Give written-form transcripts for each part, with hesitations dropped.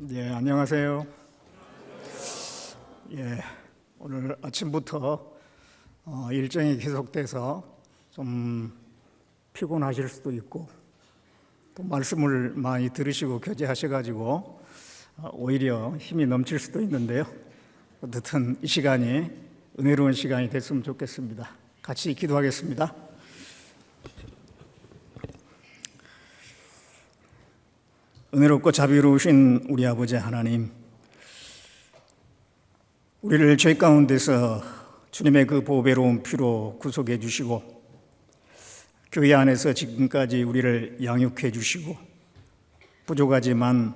안녕하세요. 오늘 아침부터 일정이 계속돼서 좀 피곤하실 수도 있고 또 말씀을 많이 들으시고 교제하셔가지고 오히려 힘이 넘칠 수도 있는데요. 어쨌든 이 시간이 은혜로운 시간이 됐으면 좋겠습니다. 같이 기도하겠습니다. 은혜롭고 자비로우신 우리 아버지 하나님, 우리를 죄 가운데서 주님의 그 보배로운 피로 구속해 주시고 교회 안에서 지금까지 우리를 양육해 주시고 부족하지만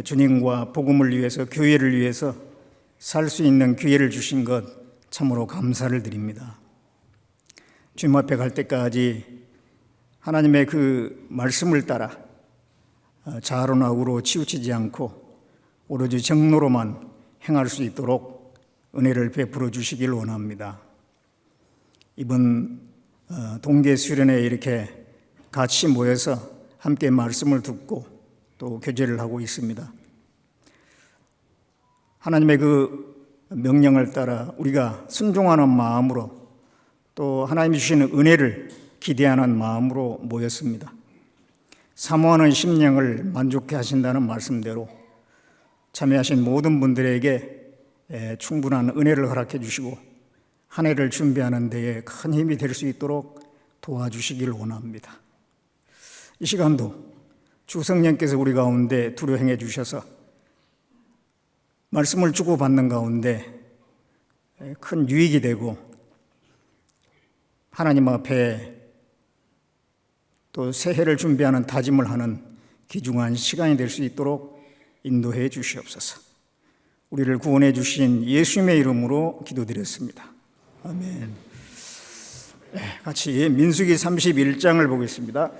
주님과 복음을 위해서 교회를 위해서 살 수 있는 기회를 주신 것 참으로 감사를 드립니다. 주님 앞에 갈 때까지 하나님의 그 말씀을 따라 좌로나 우로 치우치지 않고 오로지 정로로만 행할 수 있도록 은혜를 베풀어 주시길 원합니다. 이번 동계 수련회에 이렇게 같이 모여서 함께 말씀을 듣고 또 교제를 하고 있습니다. 하나님의 그 명령을 따라 우리가 순종하는 마음으로 또 하나님이 주시는 은혜를 기대하는 마음으로 모였습니다. 사모하는 심령을 만족해 하신다는 말씀대로 참여하신 모든 분들에게 충분한 은혜를 허락해 주시고 한 해를 준비하는 데에 큰 힘이 될 수 있도록 도와주시길 원합니다. 이 시간도 주 성령께서 우리 가운데 두루 행해 주셔서 말씀을 주고받는 가운데 큰 유익이 되고 하나님 앞에 또 새해를 준비하는 다짐을 하는 귀중한 시간이 될 수 있도록 인도해 주시옵소서. 우리를 구원해 주신 예수님의 이름으로 기도드렸습니다. 아멘. 같이 민수기 31장을 보겠습니다.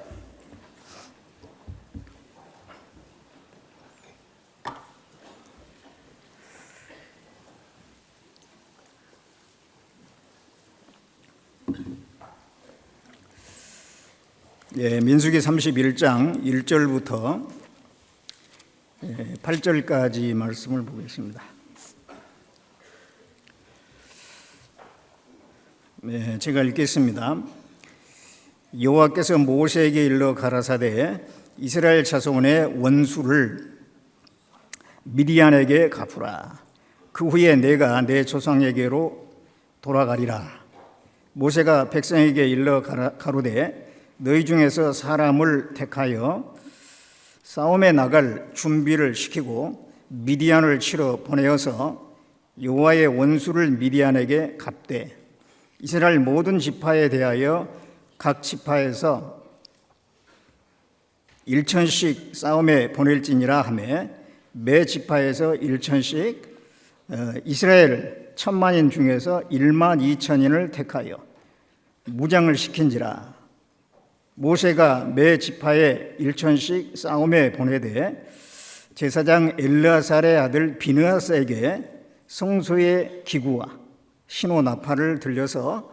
민수기 31장 1절부터 8절까지 말씀을 보겠습니다. 제가 읽겠습니다. 여호와께서 모세에게 일러 가라사대 이스라엘 자손의 원수를 미디안에게 갚으라. 그 후에 내가 내 조상에게로 돌아가리라. 모세가 백성에게 일러 가로되 너희 중에서 사람을 택하여 싸움에 나갈 준비를 시키고 미디안을 치러 보내어서 여호와의 원수를 미디안에게 갚되 이스라엘 모든 지파에 대하여 각 지파에서 1천씩 싸움에 보낼지니라 하며 매 지파에서 1천씩 이스라엘 1,000만인 중에서 12,000인을 택하여 무장을 시킨지라. 모세가 매 지파에 1천씩 싸움에 보내되 제사장 엘르아살의 아들 비느하스에게 성소의 기구와 신호 나팔을 들려서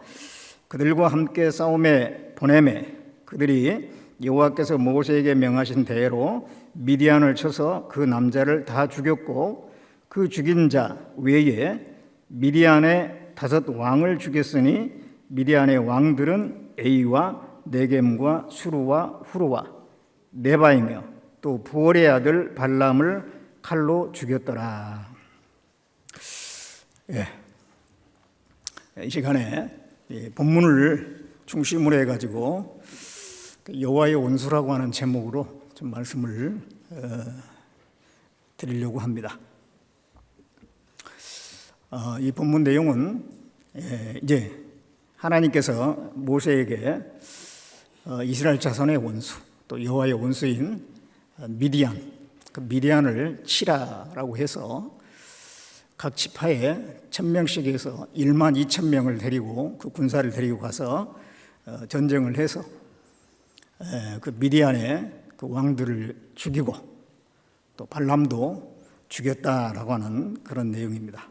그들과 함께 싸움에 보내매 그들이 여호와께서 모세에게 명하신 대로 미디안을 쳐서 그 남자를 다 죽였고 그 죽인 자 외에 미디안의 5 왕을 죽였으니 미디안의 왕들은 에이와 네겜과 수루와 후루와 네바이며 또 부올의 아들 발람을 칼로 죽였더라. 이 시간에 본문을 중심으로 해가지고 여호와의 원수라고 하는 제목으로 좀 말씀을 드리려고 합니다. 이 본문 내용은 이제 하나님께서 모세에게 이스라엘 자손의 원수 또 여호와의 원수인 미디안, 그 미디안을 치라라고 해서 각 지파에 1,000명씩에서 12,000명을 데리고 그 군사를 데리고 가서 전쟁을 해서 그 미디안의 그 왕들을 죽이고 또 발람도 죽였다라고 하는 그런 내용입니다.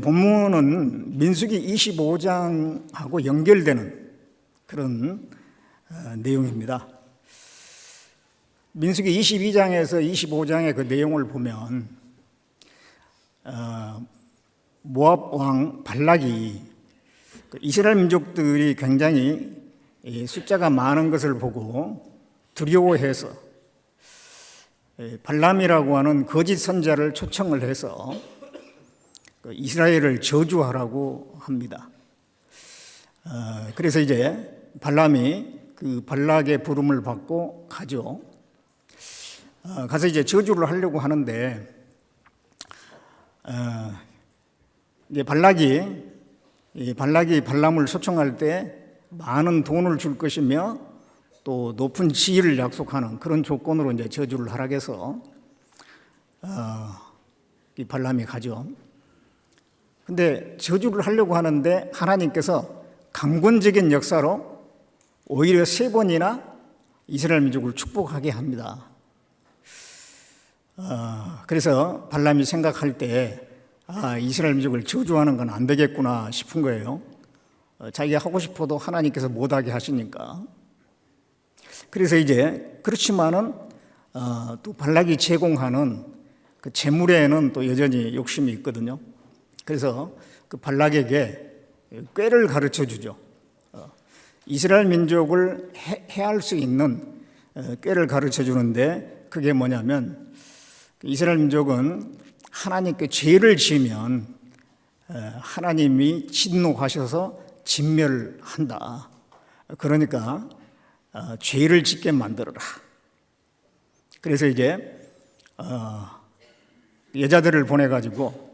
본문은 민수기 25장하고 연결되는 그런 내용입니다. 민수기 22장에서 25장의 그 내용을 보면 모압 왕 발락이 이스라엘 민족들이 굉장히 숫자가 많은 것을 보고 두려워해서 발람이라고 하는 거짓 선자를 초청을 해서 이스라엘을 저주하라고 합니다. 그래서 이제 발람이 그 발락의 부름을 받고 가죠. 가서 이제 저주를 하려고 하는데 이제 발락이 발람을 초청할 때 많은 돈을 줄 것이며 또 높은 지위를 약속하는 그런 조건으로 이제 저주를 하라고 해서 이 발람이 가죠. 근데 저주를 하려고 하는데 하나님께서 강권적인 역사로 오히려 3번이나 이스라엘 민족을 축복하게 합니다. 그래서 발람이 생각할 때 이스라엘 민족을 저주하는 건 안 되겠구나 싶은 거예요. 자기가 하고 싶어도 하나님께서 못하게 하시니까. 그래서 이제 그렇지만은 또 발락이 제공하는 그 재물에는 또 여전히 욕심이 있거든요. 그래서 그 발락에게 꾀를 가르쳐 주죠. 이스라엘 민족을 해할 수 있는 꾀를 가르쳐 주는데 그게 뭐냐면 이스라엘 민족은 하나님께 죄를 지으면 하나님이 진노하셔서 진멸한다. 그러니까 죄를 짓게 만들어라. 그래서 이제 여자들을 보내가지고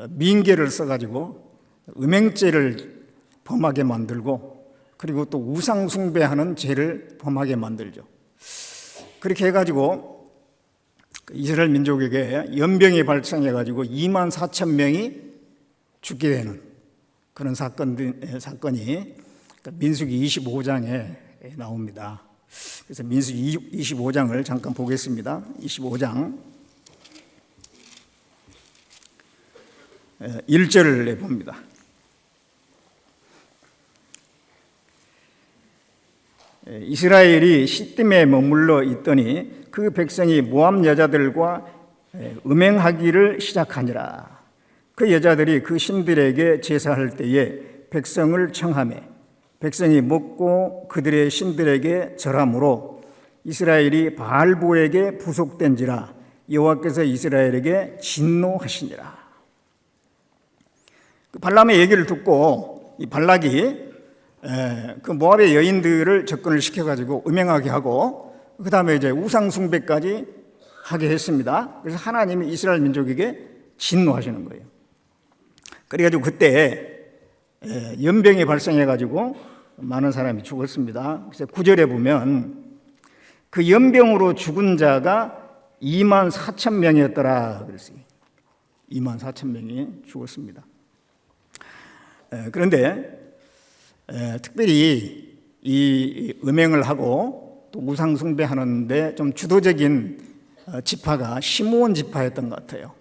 민계를 써가지고 음행죄를 범하게 만들고 그리고 또 우상 숭배하는 죄를 범하게 만들죠. 그렇게 해가지고 이스라엘 민족에게 연병이 발생해가지고 24,000명이 죽게 되는 그런 사건이 민수기 25장에 나옵니다. 그래서 민수기 25장을 잠깐 보겠습니다. 25장 1절을 봅니다. 이스라엘이 시딤에 머물러 있더니 그 백성이 모압 여자들과 음행하기를 시작하니라. 그 여자들이 그 신들에게 제사할 때에 백성을 청하매 백성이 먹고 그들의 신들에게 절함으로 이스라엘이 바알보에게 부속된지라 여호와께서 이스라엘에게 진노하시니라. 그 발람의 얘기를 듣고 이 발락이 그 모압의 여인들을 접근을 시켜가지고 음행하게 하고 그 다음에 이제 우상 숭배까지 하게 했습니다. 그래서 하나님이 이스라엘 민족에게 진노하시는 거예요. 그래가지고 그때 연병이 발생해가지고 많은 사람이 죽었습니다. 그래서 9절에 보면 그 연병으로 죽은 자가 24,000명이었더라 그랬어요. 24,000명이 죽었습니다. 그런데 특별히 이 음행을 하고 또 우상 숭배하는데 좀 주도적인 지파가 시므온 지파였던 것 같아요.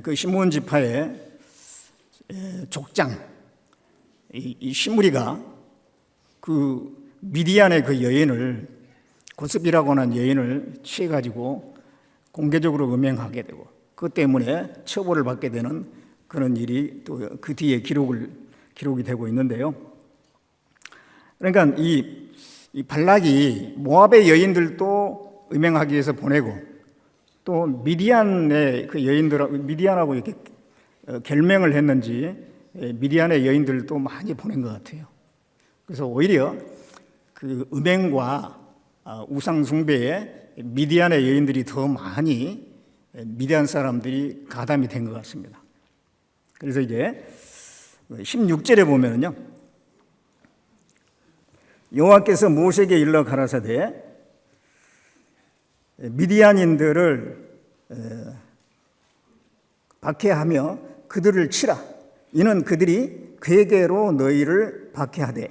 그 시므온 지파의 족장 이 시므리가 그 미디안의 그 여인을 고스비라고 하는 여인을 취해가지고 공개적으로 음행하게 되고 그것 때문에 처벌을 받게 되는 그런 일이 또 그 뒤에 기록이 되고 있는데요. 그러니까 이 발락이 모압의 여인들도 음행하기 위해서 보내고 또 미디안의 그 미디안하고 이렇게 결맹을 했는지 미디안의 여인들도 많이 보낸 것 같아요. 그래서 오히려 그 음행과 우상 숭배에 미디안의 여인들이 더 많이 미디안 사람들이 가담이 된 것 같습니다. 그래서 이제 16절에 보면요, 여호와께서 모세에게 일러 가라사대 미디안인들을 박해하며 그들을 치라. 이는 그들이 괴계로 너희를 박해하되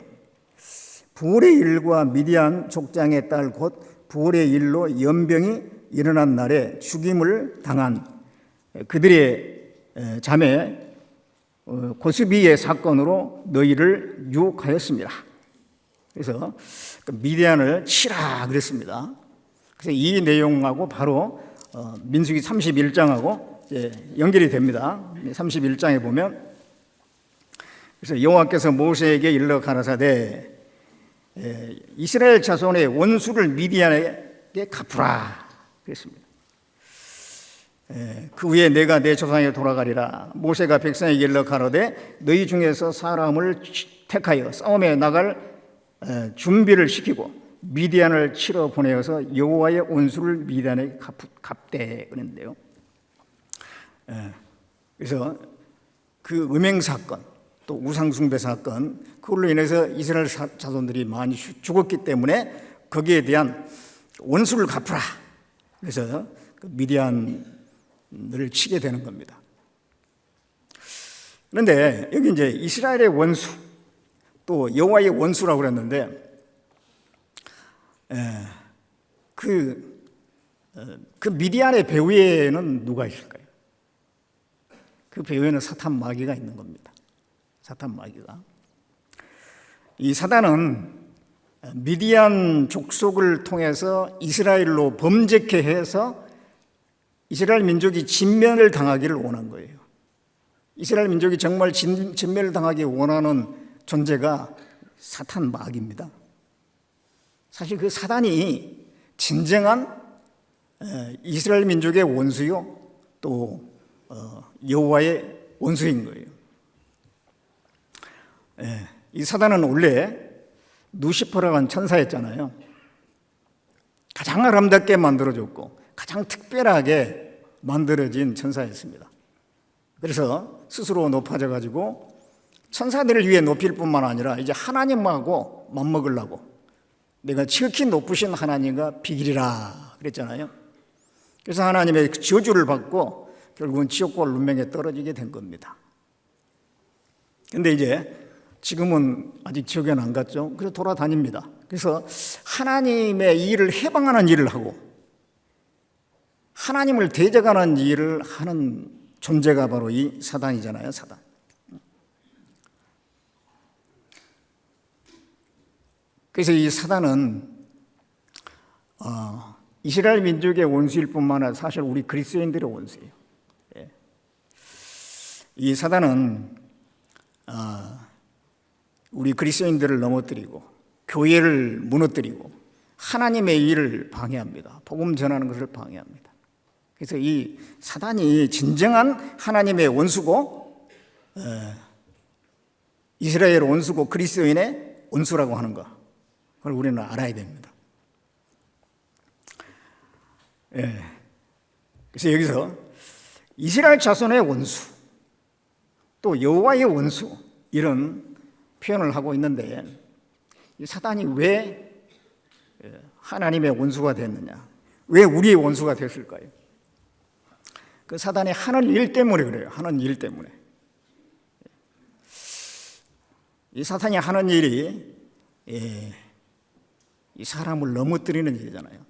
부올의 일과 미디안 족장의 딸 곧 부올의 일로 연병이 일어난 날에 죽임을 당한 그들의 자매 고스비의 사건으로 너희를 유혹하였습니다. 그래서 그 미디안을 치라 그랬습니다. 그래서 이 내용하고 바로 민수기 31장하고 연결이 됩니다. 31장에 보면 그래서 여호와께서 모세에게 일러 가라사대 이스라엘 자손의 원수를 미디안에게 갚으라 그랬습니다. 그 후에 내가 내 조상에게 돌아가리라. 모세가 백성에게 일러 가로되 너희 중에서 사람을 택하여 싸움에 나갈 준비를 시키고 미디안을 치러 보내어서 여호와의 원수를 미디안에게 갚되 그랬는데요. 그래서 그 음행 사건 또 우상 숭배 사건 그걸로 인해서 이스라엘 자손들이 많이 죽었기 때문에 거기에 대한 원수를 갚으라. 그래서 그 미디안을 치게 되는 겁니다. 그런데 여기 이제 이스라엘의 원수 또 여호와의 원수라고 그랬는데 그 미디안의 배후에는 누가 있을까요? 그 배후에는 사탄 마귀가 있는 겁니다. 사탄 마귀가. 이 사단은 미디안 족속을 통해서 이스라엘로 범죄케 해서 이스라엘 민족이 진멸을 당하기를 원한 거예요. 이스라엘 민족이 정말 진멸을 당하기 원하는 존재가 사탄 마귀입니다. 사실 그 사단이 진정한 이스라엘 민족의 원수요 또 여호와의 원수인 거예요. 이 사단은 원래 누시퍼라고 하는 천사였잖아요. 가장 아름답게 만들어졌고 가장 특별하게 만들어진 천사였습니다. 그래서 스스로 높아져 가지고 천사들을 위해 높일 뿐만 아니라 이제 하나님하고 맞먹으려고 내가 지극히 높으신 하나님과 비기리라 그랬잖아요. 그래서 하나님의 저주를 받고 결국은 지옥과 운명에 떨어지게 된 겁니다. 그런데 이제 지금은 아직 지옥에는 안 갔죠. 그래서 돌아다닙니다. 그래서 하나님의 일을 해방하는 일을 하고 하나님을 대적하는 일을 하는 존재가 바로 이 사단이잖아요. 사단. 그래서 이 사단은 이스라엘 민족의 원수일 뿐만 아니라 사실 우리 그리스도인들의 원수예요. 이 사단은 우리 그리스도인들을 넘어뜨리고 교회를 무너뜨리고 하나님의 일을 방해합니다. 복음 전하는 것을 방해합니다. 그래서 이 사단이 진정한 하나님의 원수고 이스라엘 원수고 그리스도인의 원수라고 하는 것, 그걸 우리는 알아야 됩니다. 그래서 여기서 이스라엘 자손의 원수 또 여호와의 원수 이런 표현을 하고 있는데 이 사단이 왜 하나님의 원수가 됐느냐? 왜 우리의 원수가 됐을까요? 그 사단이 하는 일 때문에 그래요. 하는 일 때문에. 이 사탄이 하는 일이 이 사람을 넘어뜨리는 일이잖아요.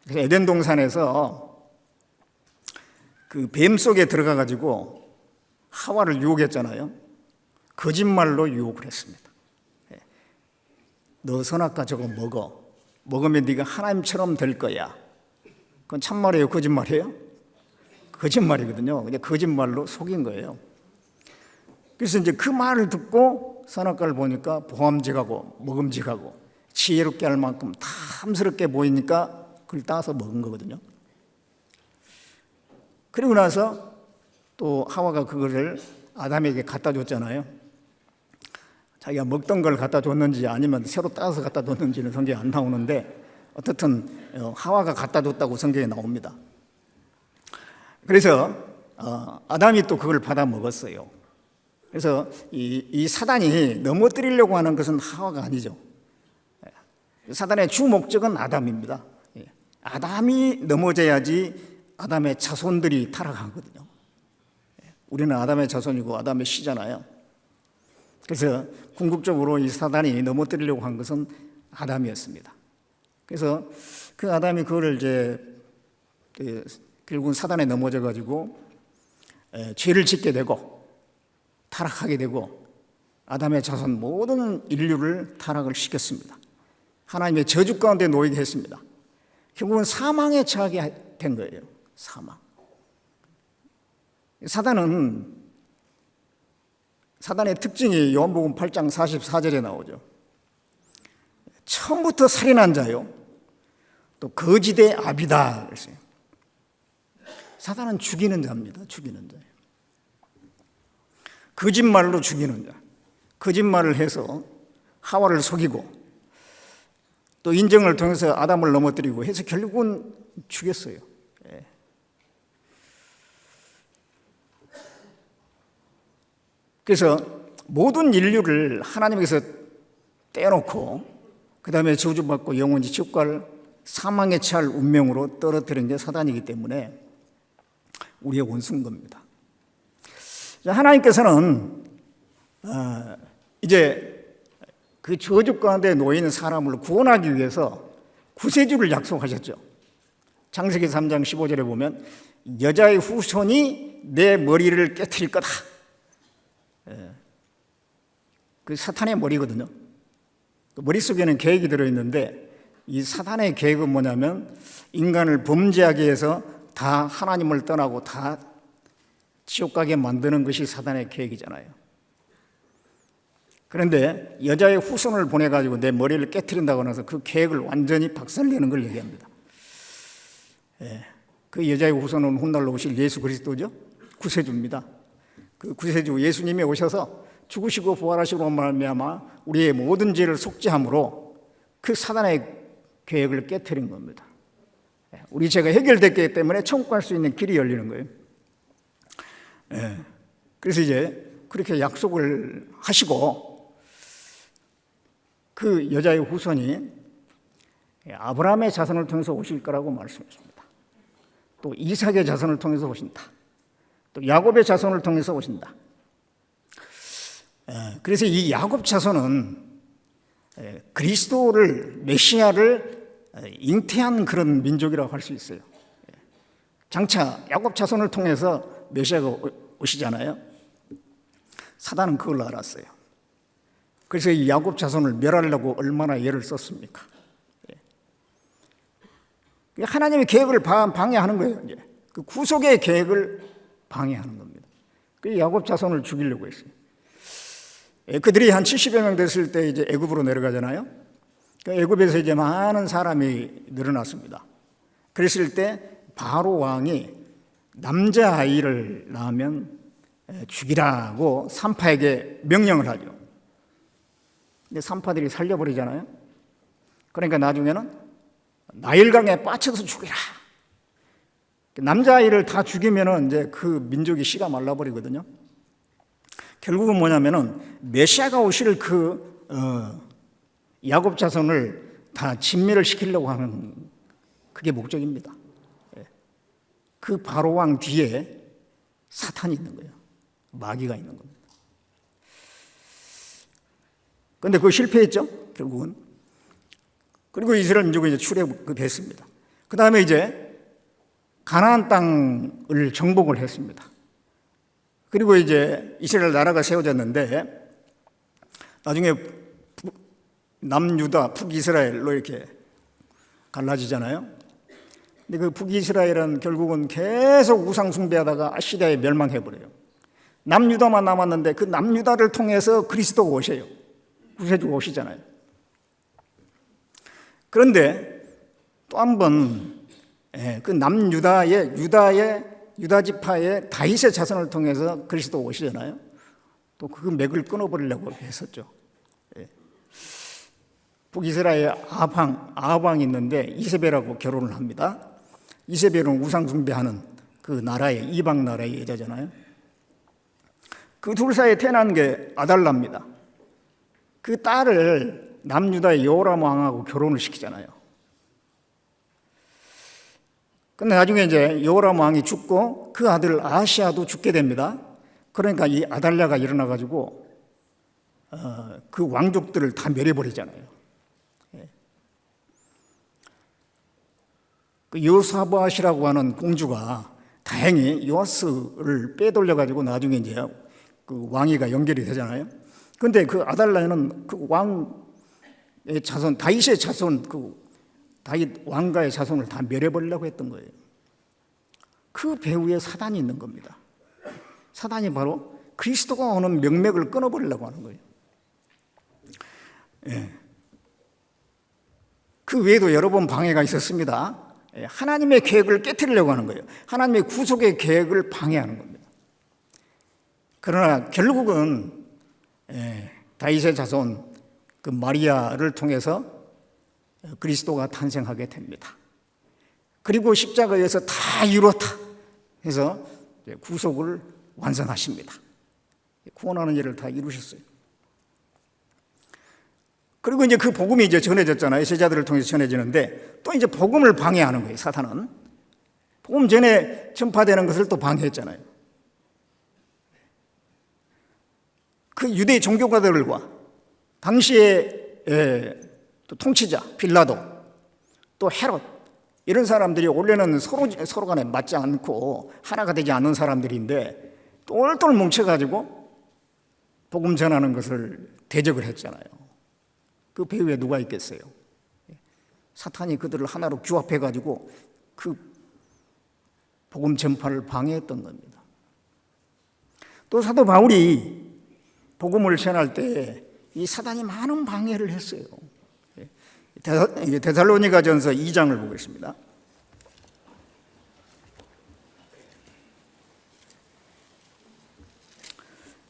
그래서 에덴 동산에서 그 뱀 속에 들어가 가지고 하와를 유혹했잖아요. 거짓말로 유혹을 했습니다. 너 선악과 저거 먹어. 먹으면 네가 하나님처럼 될 거야. 그건 참말이에요, 거짓말이에요? 거짓말이거든요. 그냥 거짓말로 속인 거예요. 그래서 이제 그 말을 듣고 선악과를 보니까 보암직하고 먹음직하고 지혜롭게 할 만큼 탐스럽게 보이니까 그걸 따서 먹은 거거든요. 그리고 나서 또 하와가 그거를 아담에게 갖다 줬잖아요. 자기가 먹던 걸 갖다 줬는지 아니면 새로 따서 갖다 줬는지는 성경에 안 나오는데 어떻든 하와가 갖다 줬다고 성경에 나옵니다. 그래서 아담이 또 그걸 받아 먹었어요. 그래서 이 사단이 넘어뜨리려고 하는 것은 하와가 아니죠. 사단의 주 목적은 아담입니다. 아담이 넘어져야지 아담의 자손들이 타락하거든요. 우리는 아담의 자손이고 아담의 씨잖아요. 그래서 궁극적으로 이 사단이 넘어뜨리려고 한 것은 아담이었습니다. 그래서 그 아담이 그거를 이제 결국은 사단에 넘어져 가지고 죄를 짓게 되고 타락하게 되고 아담의 자손 모든 인류를 타락을 시켰습니다. 하나님의 저주 가운데 놓이게 했습니다. 결국은 사망에 처하게 된 거예요. 사망. 사단의 특징이 요한복음 8장 44절에 나오죠. 처음부터 살인한 자요, 또 거짓의 아비다 그랬어요. 사단은 죽이는 자입니다. 죽이는 자예요. 거짓말로 죽이는 자. 거짓말을 해서 하와를 속이고 또 인정을 통해서 아담을 넘어뜨리고 해서 결국은 죽였어요. 그래서 모든 인류를 하나님께서 떼어놓고 그 다음에 저주받고 영원히 지옥갈 사망에 처할 운명으로 떨어뜨린 게 사단이기 때문에 우리의 원수인 겁니다. 하나님께서는 이제 그 저주 가운데 놓인 사람을 구원하기 위해서 구세주를 약속하셨죠. 창세기 3장 15절에 보면 여자의 후손이 내 머리를 깨트릴 거다. 그 사탄의 머리거든요. 머릿속에는 계획이 들어있는데 이 사탄의 계획은 뭐냐면 인간을 범죄하게 해서 다 하나님을 떠나고 다 지옥 가게 만드는 것이 사탄의 계획이잖아요. 그런데 여자의 후손을 보내가지고 내 머리를 깨트린다고 해서 그 계획을 완전히 박살내는 걸 얘기합니다. 그 여자의 후손은 훗날 오실 예수 그리스도죠. 구세주입니다. 그 구세주 예수님이 오셔서 죽으시고 부활하시고 말미암아 우리의 모든 죄를 속죄함으로 그 사단의 계획을 깨트린 겁니다. 우리 죄가 해결됐기 때문에 천국 갈 수 있는 길이 열리는 거예요. 그래서 이제 그렇게 약속을 하시고 그 여자의 후손이 아브라함의 자손을 통해서 오실 거라고 말씀했습니다. 또 이삭의 자손을 통해서 오신다. 또 야곱의 자손을 통해서 오신다. 그래서 이 야곱 자손은 그리스도를 메시아를 잉태한 그런 민족이라고 할 수 있어요. 장차 야곱 자손을 통해서 메시아가 오시잖아요. 사단은 그걸 알았어요. 그래서 이 야곱 자손을 멸하려고 얼마나 애를 썼습니까? 하나님의 계획을 방해하는 거예요. 이제 그 구속의 계획을 방해하는 겁니다. 그 야곱 자손을 죽이려고 했어요. 그들이 한 70여 명 됐을 때 이제 애굽으로 내려가잖아요. 애굽에서 이제 많은 사람이 늘어났습니다. 그랬을 때 바로 왕이 남자 아이를 낳으면 죽이라고 산파에게 명령을 하죠. 근데 산파들이 살려버리잖아요. 그러니까 나중에는 나일강에 빠쳐서 죽이라. 남자아이를 다 죽이면은 이제 그 민족이 씨가 말라버리거든요. 결국은 뭐냐면은 메시아가 오실 그 야곱 자손을 다 진멸을 시키려고 하는 그게 목적입니다. 그 바로 왕 뒤에 사탄이 있는 거예요. 마귀가 있는 겁니다. 그런데 그거 실패했죠, 결국은. 그리고 이스라엘 민족은 이제 출애굽했습니다. 그 다음에 이제 가나안 땅을 정복을 했습니다. 그리고 이제 이스라엘 나라가 세워졌는데 나중에 남유다, 북이스라엘로 이렇게 갈라지잖아요. 근데 그 북이스라엘은 결국은 계속 우상 숭배하다가 아시리아에 멸망해버려요. 남유다만 남았는데 그 남유다를 통해서 그리스도가 오셔요. 구세주가 오시잖아요. 그런데 또 한 번 그 남유다의 유다 지파의 다윗의 자손을 통해서 그리스도 오시잖아요. 또 그 맥을 끊어버리려고 했었죠. 북이스라엘 아합왕이 있는데 이세벨하고 결혼을 합니다. 이세벨은 우상 숭배하는 그 나라의 이방 나라의 여자잖아요. 그 둘 사이에 태어난 게 아달라입니다. 그 딸을 남유다의 여호람 왕하고 결혼을 시키잖아요. 근데 나중에 이제 여호람 왕이 죽고 그 아들 아하시아도 죽게 됩니다. 그러니까 이 아달랴가 일어나가지고 그 왕족들을 다 멸해버리잖아요. 그 여사밧이라고 하는 공주가 다행히 요아스를 빼돌려가지고 나중에 이제 그 왕위가 연결이 되잖아요. 근데 그 아달랴는 그 왕의 자손, 다윗의 자손, 그 다윗 왕가의 자손을 다 멸해버리려고 했던 거예요. 그 배후에 사단이 있는 겁니다. 사단이 바로 그리스도가 오는 명맥을 끊어버리려고 하는 거예요. 예. 그 외에도 여러 번 방해가 있었습니다. 하나님의 계획을 깨트리려고 하는 거예요. 하나님의 구속의 계획을 방해하는 겁니다. 그러나 결국은 다윗의 자손 그 마리아를 통해서 그리스도가 탄생하게 됩니다. 그리고 십자가에서 다 이루었다 해서 구속을 완성하십니다. 구원하는 일을 다 이루셨어요. 그리고 이제 그 복음이 이제 전해졌잖아요. 제자들을 통해서 전해지는데 또 이제 복음을 방해하는 거예요. 사탄은 복음 전에 전파되는 것을 또 방해했잖아요. 그 유대 종교가들과 당시의 또 통치자 빌라도 또 헤롯 이런 사람들이 원래는 서로 간에 맞지 않고 하나가 되지 않는 사람들인데 똘똘 뭉쳐가지고 복음 전하는 것을 대적을 했잖아요. 그 배후에 누가 있겠어요? 사탄이 그들을 하나로 규합해가지고 그 복음 전파를 방해했던 겁니다. 또 사도 바울이 복음을 전할 때 이 사단이 많은 방해를 했어요. 데살로니가전서 2장을 보겠습니다.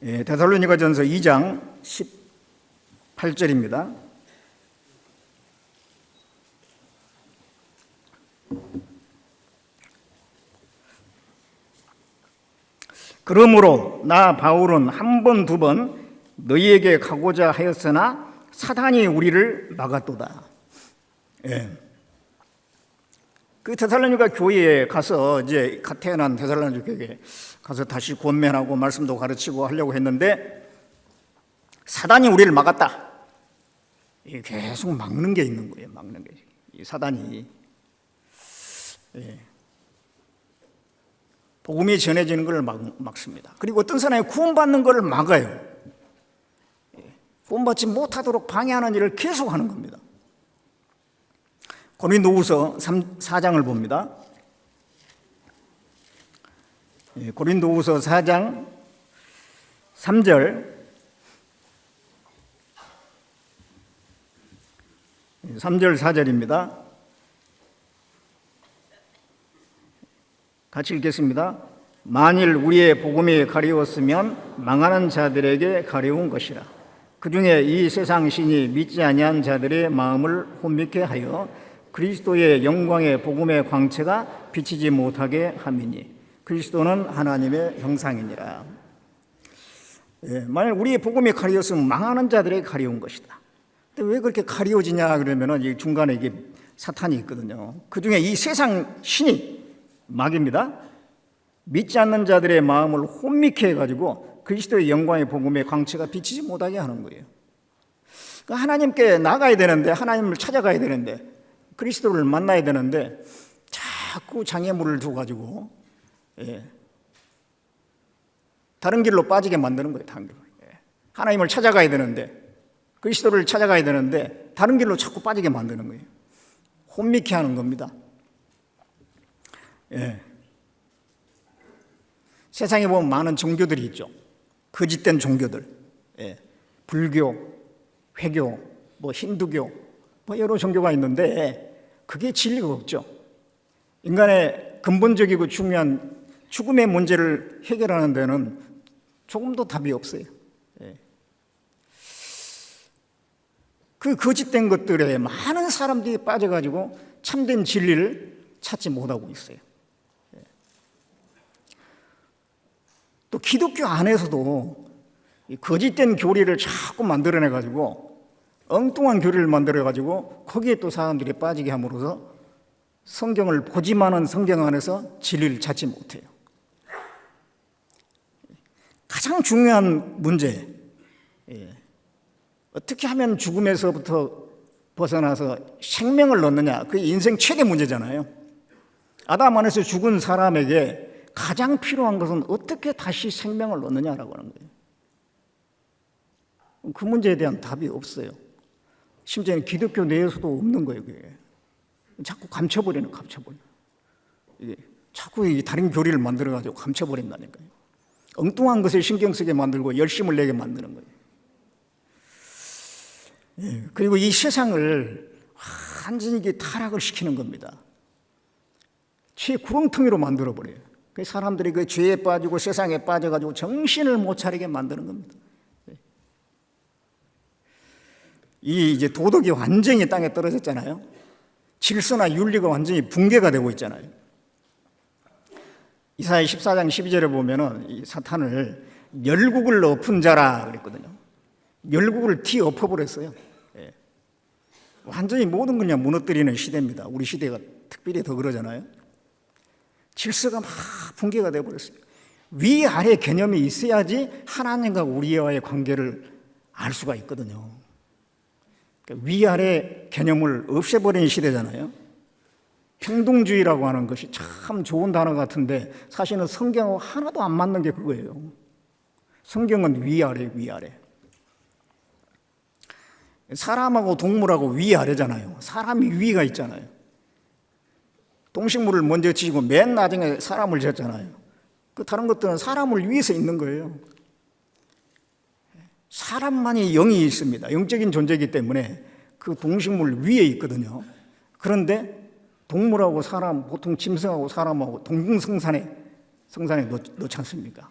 데살로니가전서 2장 18절입니다. 그러므로 나 바울은 한 번, 두 번 너희에게 가고자 하였으나 사단이 우리를 막았도다. 그 데살로니가 교회에 가서 이제 갓 태어난 데살로니가 교회에 가서 다시 권면하고 말씀도 가르치고 하려고 했는데 사단이 우리를 막았다. 계속 막는 게 있는 거예요. 막는 게. 이 사단이 복음이 전해지는 걸 막습니다. 그리고 어떤 사람이 구원받는 걸 막아요. 구원받지 못하도록 방해하는 일을 계속하는 겁니다. 고린도후서 4장을 봅니다. 고린도후서 4장 3절 3절 4절입니다. 같이 읽겠습니다. 만일 우리의 복음이 가리웠으면 망하는 자들에게 가리운 것이라. 그중에 이 세상 신이 믿지 아니한 자들의 마음을 혼미케 하여 그리스도의 영광의 복음의 광채가 비치지 못하게 함이니 그리스도는 하나님의 형상이니라. 만일 우리의 복음이 가리웠으면 망하는 자들에게 가리운 것이다. 근데 왜 그렇게 가리워지냐 그러면은 이 중간에 이게 사탄이 있거든요. 그중에 이 세상 신이 막입니다. 믿지 않는 자들의 마음을 혼미케 해가지고 그리스도의 영광의 복음의 광채가 비치지 못하게 하는 거예요. 그러니까 하나님께 나가야 되는데, 하나님을 찾아가야 되는데, 그리스도를 만나야 되는데 자꾸 장애물을 두가지고 다른 길로 빠지게 만드는 거예요. 다른 길로. 하나님을 찾아가야 되는데, 그리스도를 찾아가야 되는데 다른 길로 자꾸 빠지게 만드는 거예요. 혼미케 하는 겁니다. 세상에 보면 많은 종교들이 있죠. 거짓된 종교들, 불교, 회교, 힌두교, 여러 종교가 있는데 그게 진리가 없죠. 인간의 근본적이고 중요한 죽음의 문제를 해결하는 데는 조금도 답이 없어요. 그 거짓된 것들에 많은 사람들이 빠져가지고 참된 진리를 찾지 못하고 있어요. 또 기독교 안에서도 거짓된 교리를 자꾸 만들어내가지고 엉뚱한 교리를 만들어가지고 거기에 또 사람들이 빠지게 함으로써 성경을 보지만은 성경 안에서 진리를 찾지 못해요. 가장 중요한 문제, 어떻게 하면 죽음에서부터 벗어나서 생명을 얻느냐, 그게 인생 최대 문제잖아요. 아담 안에서 죽은 사람에게 가장 필요한 것은 어떻게 다시 생명을 얻느냐라고 하는 거예요. 그 문제에 대한 답이 없어요. 심지어는 기독교 내에서도 없는 거예요. 그게. 자꾸 감춰버리는. 이게 자꾸 이 다른 교리를 만들어가지고 감춰버린다니까요. 엉뚱한 것에 신경 쓰게 만들고 열심을 내게 만드는 거예요. 예, 그리고 이 세상을 완전히 이게 타락을 시키는 겁니다. 죄의 구렁텅이로 만들어버려요. 사람들이 그 죄에 빠지고 세상에 빠져가지고 정신을 못 차리게 만드는 겁니다. 이 이제 도덕이 완전히 땅에 떨어졌잖아요. 질서나 윤리가 완전히 붕괴가 되고 있잖아요. 이사야 14장 12절에 보면은 이 사탄을 열국을 엎은 자라 그랬거든요. 열국을 엎어버렸어요. 예. 완전히 모든 걸 그냥 무너뜨리는 시대입니다. 우리 시대가 특별히 더 그러잖아요. 질서가 막 붕괴가 되어버렸어요. 위아래 개념이 있어야지 하나님과 우리와의 관계를 알 수가 있거든요. 그러니까 위아래 개념을 없애버리는 시대잖아요. 평등주의라고 하는 것이 참 좋은 단어 같은데 사실은 성경하고 하나도 안 맞는 게 그거예요. 성경은 위아래. 사람하고 동물하고 위아래잖아요. 사람이 위가 있잖아요. 동식물을 먼저 지고 맨 나중에 사람을 지었잖아요. 그 다른 것들은 사람을 위해서 있는 거예요. 사람만이 영이 있습니다. 영적인 존재이기 때문에 그 동식물 위에 있거든요. 그런데 동물하고 사람, 보통 짐승하고 사람하고 동등성산에 놓지 않습니까?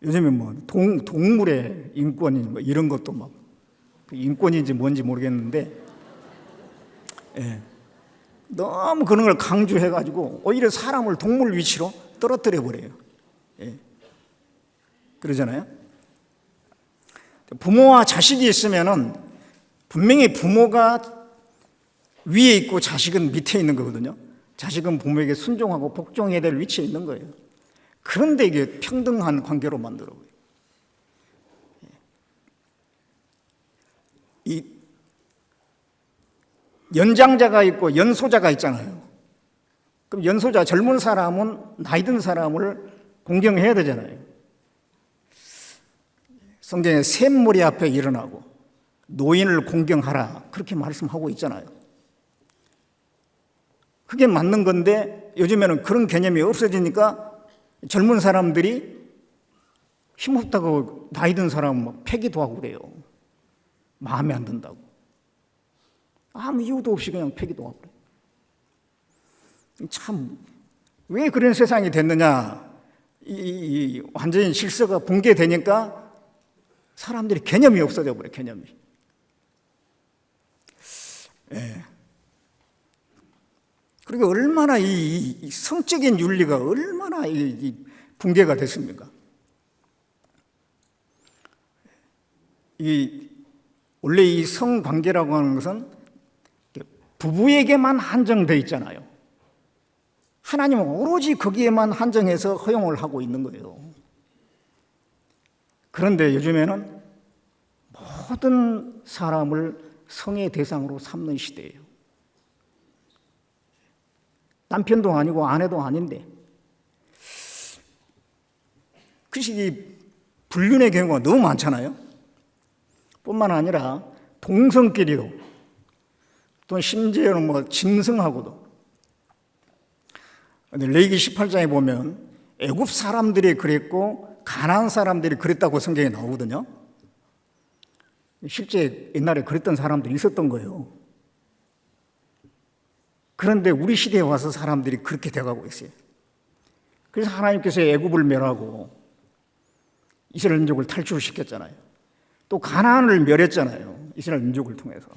요즘에 뭐 동물의 인권이 뭐 이런 것도 막 인권인지 뭔지 모르겠는데, 예. 너무 그런 걸 강조해가지고 오히려 사람을 동물 위치로 떨어뜨려 버려요. 예. 그러잖아요. 부모와 자식이 있으면은 분명히 부모가 위에 있고 자식은 밑에 있는 거거든요. 자식은 부모에게 순종하고 복종해야 될 위치에 있는 거예요. 그런데 이게 평등한 관계로 만들어요. 이 연장자가 있고 연소자가 있잖아요. 그럼 연소자, 젊은 사람은 나이 든 사람을 공경해야 되잖아요. 성경에 샘머리 앞에 일어나고 노인을 공경하라 그렇게 말씀하고 있잖아요. 그게 맞는 건데 요즘에는 그런 개념이 없어지니까 젊은 사람들이 힘없다고 나이 든 사람은 막 패기도 하고 그래요. 마음에 안 든다고. 아무 이유도 없이 그냥 패기도 하고 그래요. 참, 왜 그런 세상이 됐느냐. 완전히 질서가 붕괴되니까 사람들이 개념이 없어져 버려요. 개념이. 예. 그리고 얼마나 이 성적인 윤리가 얼마나 이 붕괴가 됐습니까? 원래 이 성관계라고 하는 것은 부부에게만 한정되어 있잖아요. 하나님은 오로지 거기에만 한정해서 허용을 하고 있는 거예요. 그런데 요즘에는 모든 사람을 성의 대상으로 삼는 시대예요. 남편도 아니고 아내도 아닌데. 그래서 이 불륜의 경우가 너무 많잖아요. 뿐만 아니라 동성끼리도, 또 심지어는 뭐 짐승하고도. 레위기 18장에 보면 애굽 사람들이 그랬고 가나안 사람들이 그랬다고 성경에 나오거든요. 실제 옛날에 그랬던 사람들이 있었던 거예요. 그런데 우리 시대에 와서 사람들이 그렇게 돼가고 있어요. 그래서 하나님께서 애굽을 멸하고 이스라엘 민족을 탈출시켰잖아요. 또 가나안을 멸했잖아요. 이스라엘 민족을 통해서.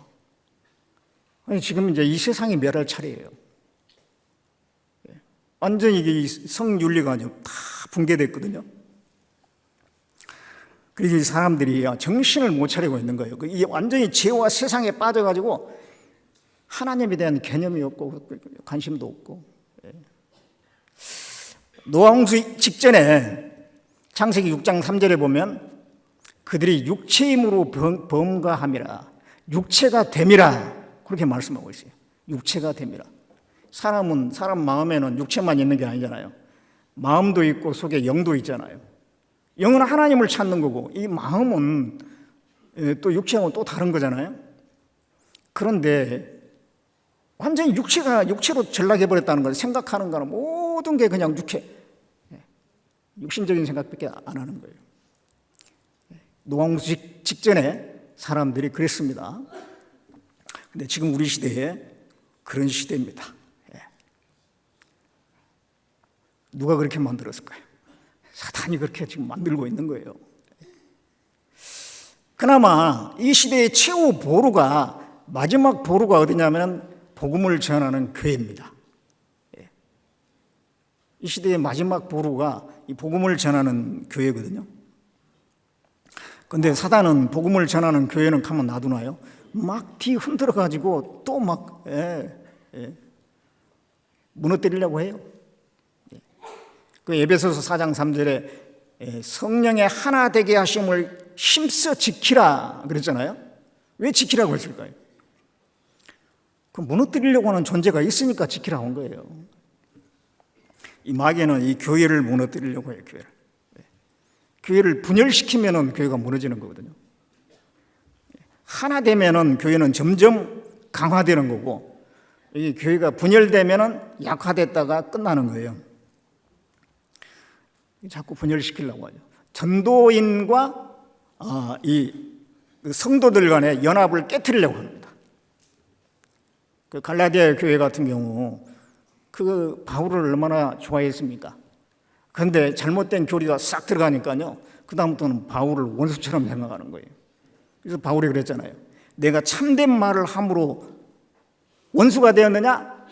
지금 이제 이 세상이 멸할 차례예요. 완전히 이 성윤리가 다 붕괴됐거든요. 그래서 이 사람들이 정신을 못 차리고 있는 거예요. 이게 완전히 죄와 세상에 빠져가지고 하나님에 대한 개념이 없고 관심도 없고. 노아홍수 직전에 창세기 6장 3절에 보면 그들이 육체의 힘으로 범과함이라, 육체가 됨이라 그렇게 말씀하고 있어요. 육체가 됨이라. 사람 마음에는 육체만 있는 게 아니잖아요. 마음도 있고 속에 영도 있잖아요. 영은 하나님을 찾는 거고, 이 마음은 또 육체하고 또 다른 거잖아요. 그런데 완전히 육체로 전락해 버렸다는 걸 생각하는 거는 모든 게 그냥 육신적인 생각밖에 안 하는 거예요. 노홍수 직전에 사람들이 그랬습니다. 근데 지금 우리 시대에 그런 시대입니다. 누가 그렇게 만들었을까요? 사탄이 그렇게 지금 만들고 있는 거예요. 그나마 이 시대의 최후 보루가, 마지막 보루가 어디냐면 복음을 전하는 교회입니다. 이 시대의 마지막 보루가 이 복음을 전하는 교회거든요. 근데 사단은 복음을 전하는 교회는 가만 놔두나요? 막 뒤 흔들어가지고 또 막 무너뜨리려고 해요. 그 에베소서 4장 3절에 성령의 하나 되게 하심을 힘써 지키라 그랬잖아요. 왜 지키라고 했을까요? 그 무너뜨리려고 하는 존재가 있으니까 지키라고 한 거예요. 이 마귀는 이 교회를 무너뜨리려고 해요. 교회를 분열시키면은 교회가 무너지는 거거든요. 하나 되면은 교회는 점점 강화되는 거고, 이 교회가 분열되면은 약화됐다가 끝나는 거예요. 자꾸 분열시키려고 하죠. 전도인과 이 성도들 간의 연합을 깨트리려고 합니다. 그 갈라디아 교회 같은 경우 그 바울을 얼마나 좋아했습니까? 그런데 잘못된 교리가 싹 들어가니까요, 그 다음부터는 바울을 원수처럼 생각하는 거예요. 그래서 바울이 그랬잖아요. 내가 참된 말을 함으로 원수가 되었느냐?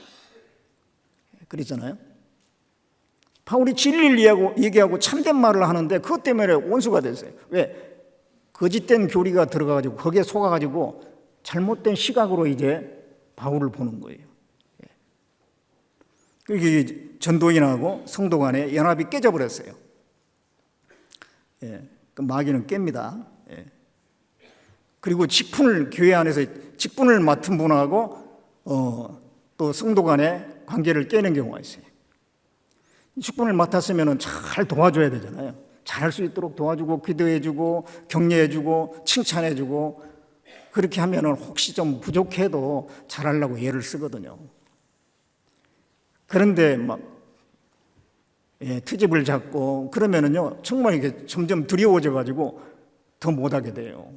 그랬잖아요. 바울이 진리를 얘기하고 참된 말을 하는데 그것 때문에 원수가 됐어요. 왜? 거짓된 교리가 들어가가지고 거기에 속아가지고 잘못된 시각으로 이제 바울을 보는 거예요. 그게 전도인하고 성도 간의 연합이 깨져버렸어요. 그 마귀는 깹니다. 그리고 교회 안에서 직분을 맡은 분하고 또 성도 간의 관계를 깨는 경우가 있어요. 직분을 맡았으면 잘 도와줘야 되잖아요. 잘할 수 있도록 도와주고 기도해주고 격려해주고 칭찬해주고, 그렇게 하면 혹시 좀 부족해도 잘하려고 애를 쓰거든요. 그런데 막 트집을 잡고 그러면은요, 정말 이게 점점 두려워져 가지고 더 못하게 돼요.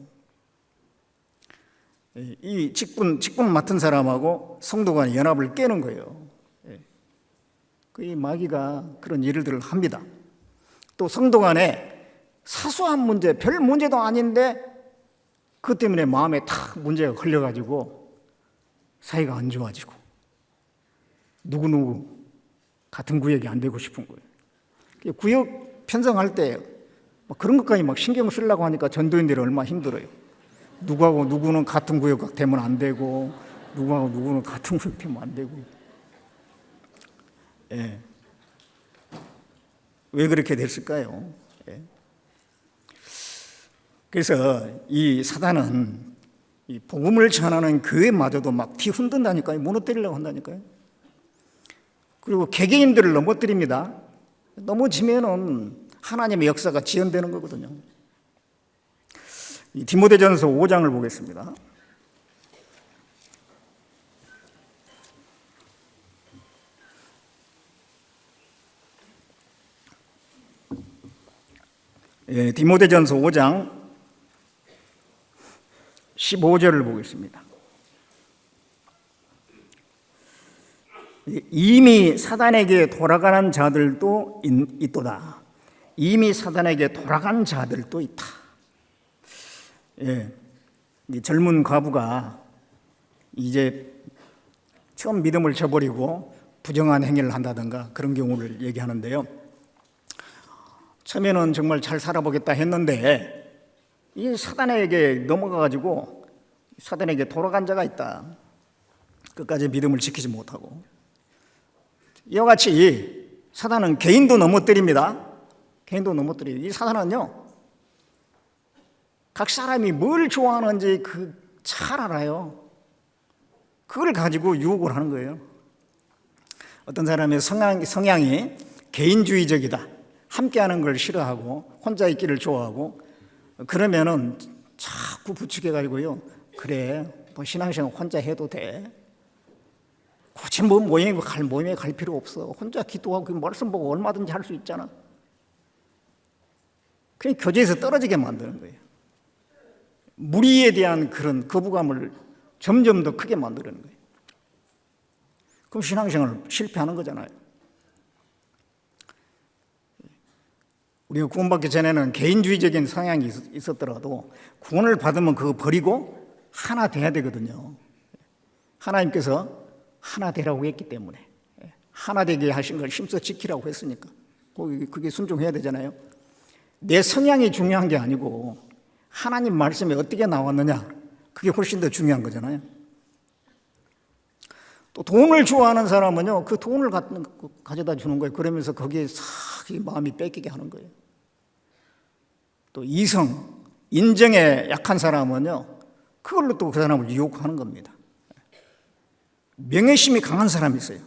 이 직분 맡은 사람하고 성도 간의 연합을 깨는 거예요. 이 마귀가 그런 일들을 합니다. 또 성도 간에 사소한 문제, 별 문제도 아닌데 그것 때문에 마음에 탁 문제가 걸려가지고 사이가 안 좋아지고 누구누구 같은 구역이 안 되고 싶은 거예요. 구역 편성할 때 그런 것까지 막 신경 쓰려고 하니까 전도인들이 얼마나 힘들어요. 누구하고 누구는 같은 구역 되면 안 되고, 누구하고 누구는 같은 구역 되면 안 되고. 왜 그렇게 됐을까요? 그래서 이 사단은 이 복음을 전하는 교회마저도 막 뒤흔든다니까요. 무너뜨리려고 한다니까요. 그리고 개개인들을 넘어뜨립니다. 넘어지면은 하나님의 역사가 지연되는 거거든요. 이 디모데전서 5장을 보겠습니다. 디모데전서 5장 15절을 보겠습니다. 이미 사단에게 돌아가는 자들도 있도다. 이미 사단에게 돌아간 자들도 있다. 이 젊은 과부가 이제 처음 믿음을 저버리고 부정한 행위를 한다든가 그런 경우를 얘기하는데요. 처음에는 정말 잘 살아보겠다 했는데 이 사단에게 넘어가가지고 사단에게 돌아간 자가 있다. 끝까지 믿음을 지키지 못하고. 이와 같이 사단은 개인도 넘어뜨립니다. 개인도 넘어뜨려요. 이 사단은요, 각 사람이 뭘 좋아하는지 잘 알아요. 그걸 가지고 유혹을 하는 거예요. 어떤 사람의 성향이 개인주의적이다, 함께하는 걸 싫어하고 혼자 있기를 좋아하고 그러면은 자꾸 부추겨가지고요. 그래, 뭐 신앙생활 혼자 해도 돼. 굳이 뭐 모임에 갈 필요 없어. 혼자 기도하고 말씀 보고 얼마든지 할 수 있잖아. 그냥 교제에서 떨어지게 만드는 거예요. 무리에 대한 그런 거부감을 점점 더 크게 만드는 거예요. 그럼 신앙생활 실패하는 거잖아요. 우리가 구원받기 전에는 개인주의적인 성향이 있었더라도 구원을 받으면 그거 버리고 하나 돼야 되거든요. 하나님께서 하나 되라고 했기 때문에 하나 되게 하신 걸 힘써 지키라고 했으니까 그게 순종해야 되잖아요. 내 성향이 중요한 게 아니고 하나님 말씀이 어떻게 나왔느냐 그게 훨씬 더 중요한 거잖아요. 또 돈을 좋아하는 사람은요 그 돈을 가져다 주는 거예요. 그러면서 거기에 싹 마음이 뺏기게 하는 거예요. 또 이성, 인정에 약한 사람은요 그걸로 또 그 사람을 유혹하는 겁니다. 명예심이 강한 사람이 있어요.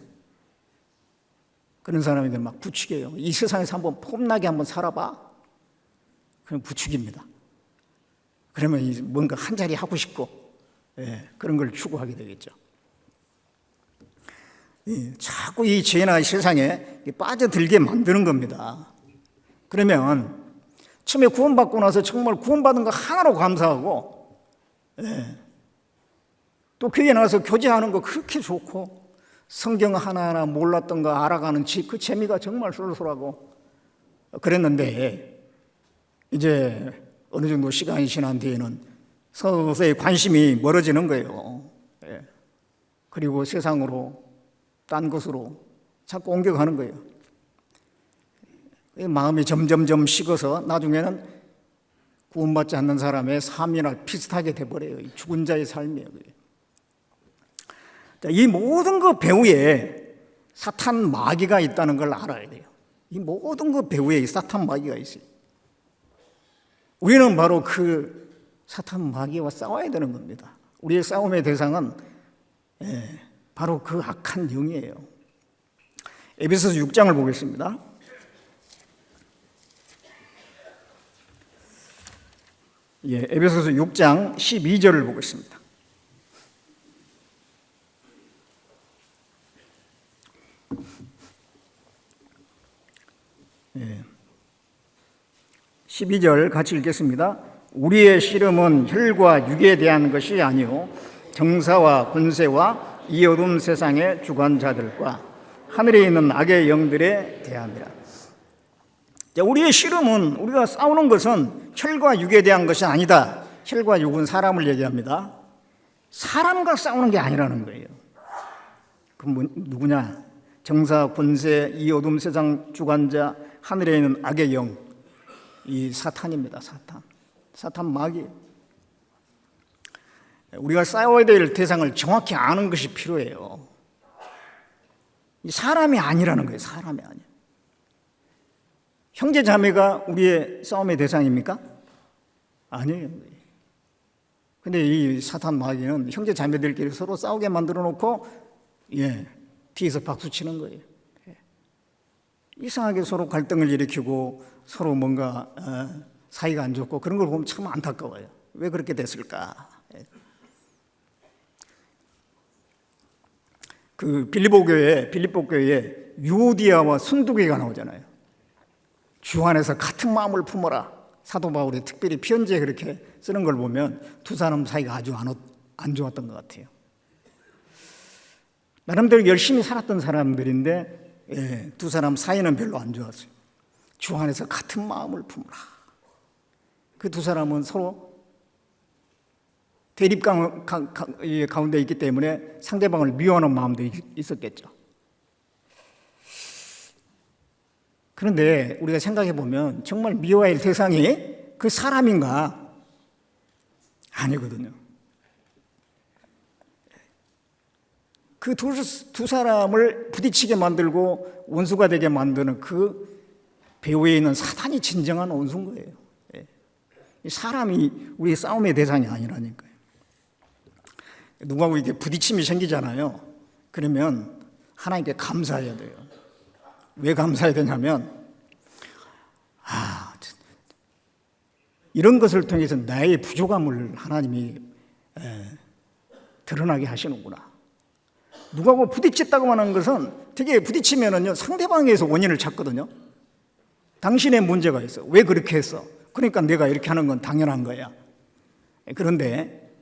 그런 사람에게 막 부추겨요. 이 세상에서 한번 폼나게 한번 살아봐. 그럼 부추깁니다. 그러면 뭔가 한 자리 하고 싶고 그런 걸 추구하게 되겠죠. 자꾸 이 죄나 세상에 빠져들게 만드는 겁니다. 그러면 처음에 구원받고 나서 정말 구원받은 거 하나로 감사하고 또 교회에 나가서 교제하는 거 그렇게 좋고 성경 하나하나 몰랐던 거 알아가는 그 재미가 정말 쏠쏠하고 그랬는데 이제 어느 정도 시간이 지난 뒤에는 서서히 관심이 멀어지는 거예요. 그리고 세상으로 딴 곳으로 자꾸 옮겨가는 거예요. 마음이 점점점 식어서 나중에는 구원받지 않는 사람의 삶이나 비슷하게 돼버려요. 죽은 자의 삶이에요. 이 모든 그 배후에 사탄 마귀가 있다는 걸 알아야 돼요. 이 모든 그 배후에 사탄 마귀가 있어요. 우리는 바로 그 사탄 마귀와 싸워야 되는 겁니다. 우리의 싸움의 대상은 바로 그 악한 영이에요. 에베소서 6장을 보겠습니다. 에베소서 6장 12절을 보겠습니다. 12절 같이 읽겠습니다. 우리의 씨름은 혈과 육에 대한 것이 아니요 정사와 권세와 이 어두운 세상의 주관자들과 하늘에 있는 악의 영들에 대함이라. 우리의 씨름은 우리가 싸우는 것은 혈과 육에 대한 것이 아니다. 혈과 육은 사람을 얘기합니다. 사람과 싸우는 게 아니라는 거예요. 그럼 누구냐? 정사, 권세, 이 어두운 세상 주관자, 하늘에 있는 악의 영, 이 사탄입니다. 사탄 마귀. 우리가 싸워야 될 대상을 정확히 아는 것이 필요해요. 사람이 아니라는 거예요. 사람이 아니에요. 형제 자매가 우리의 싸움의 대상입니까? 아니에요. 근데 이 사탄 마귀는 형제 자매들끼리 서로 싸우게 만들어 놓고 뒤에서 박수 치는 거예요. 이상하게 서로 갈등을 일으키고 서로 뭔가 사이가 안 좋고 그런 걸 보면 참 안타까워요. 왜 그렇게 됐을까? 그 빌립보 교회에 유오디아와 순두개가 나오잖아요. 주 안에서 같은 마음을 품어라. 사도 바울이 특별히 편지에 그렇게 쓰는 걸 보면 두 사람 사이가 아주 안 좋았던 것 같아요. 나름대로 열심히 살았던 사람들인데 두 사람 사이는 별로 안 좋았어요. 주 안에서 같은 마음을 품어라. 그 두 사람은 서로 대립 가운데 있기 때문에 상대방을 미워하는 마음도 있었겠죠. 그런데 우리가 생각해 보면 정말 미워할 대상이 그 사람인가? 아니거든요. 그 두 사람을 부딪히게 만들고 원수가 되게 만드는 그 배후에 있는 사탄이 진정한 원수인 거예요. 사람이 우리의 싸움의 대상이 아니라니까요. 누구하고 이렇게 부딪힘이 생기잖아요. 그러면 하나님께 감사해야 돼요. 왜 감사해야 되냐면 이런 것을 통해서 나의 부족함을 하나님이 드러나게 하시는구나. 누구하고 부딪혔다고 하는 것은 되게 부딪히면은요, 상대방에서 원인을 찾거든요. 당신의 문제가 있어. 왜 그렇게 했어? 그러니까 내가 이렇게 하는 건 당연한 거야. 그런데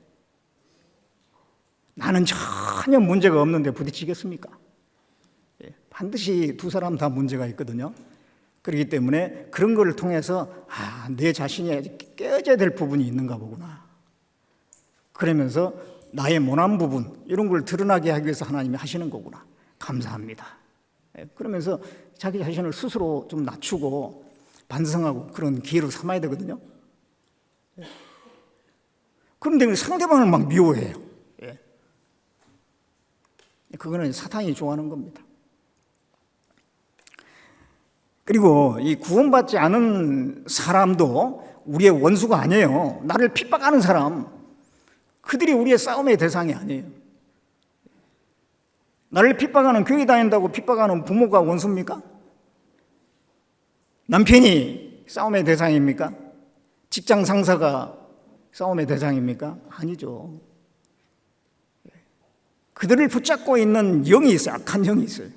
나는 전혀 문제가 없는데 부딪히겠습니까? 반드시 두 사람 다 문제가 있거든요. 그렇기 때문에 그런 것을 통해서 내 자신이 깨져야 될 부분이 있는가 보구나. 그러면서 나의 모난 부분 이런 걸 드러나게 하기 위해서 하나님이 하시는 거구나. 감사합니다. 그러면서 자기 자신을 스스로 좀 낮추고 반성하고 그런 기회를 삼아야 되거든요. 그런데 상대방을 막 미워해요. 그거는 사탄이 좋아하는 겁니다. 그리고 이 구원받지 않은 사람도 우리의 원수가 아니에요. 나를 핍박하는 사람, 그들이 우리의 싸움의 대상이 아니에요. 나를 핍박하는, 교회 다닌다고 핍박하는 부모가 원수입니까? 남편이 싸움의 대상입니까? 직장 상사가 싸움의 대상입니까? 아니죠. 그들을 붙잡고 있는 영이 있어요. 악한 영이 있어요.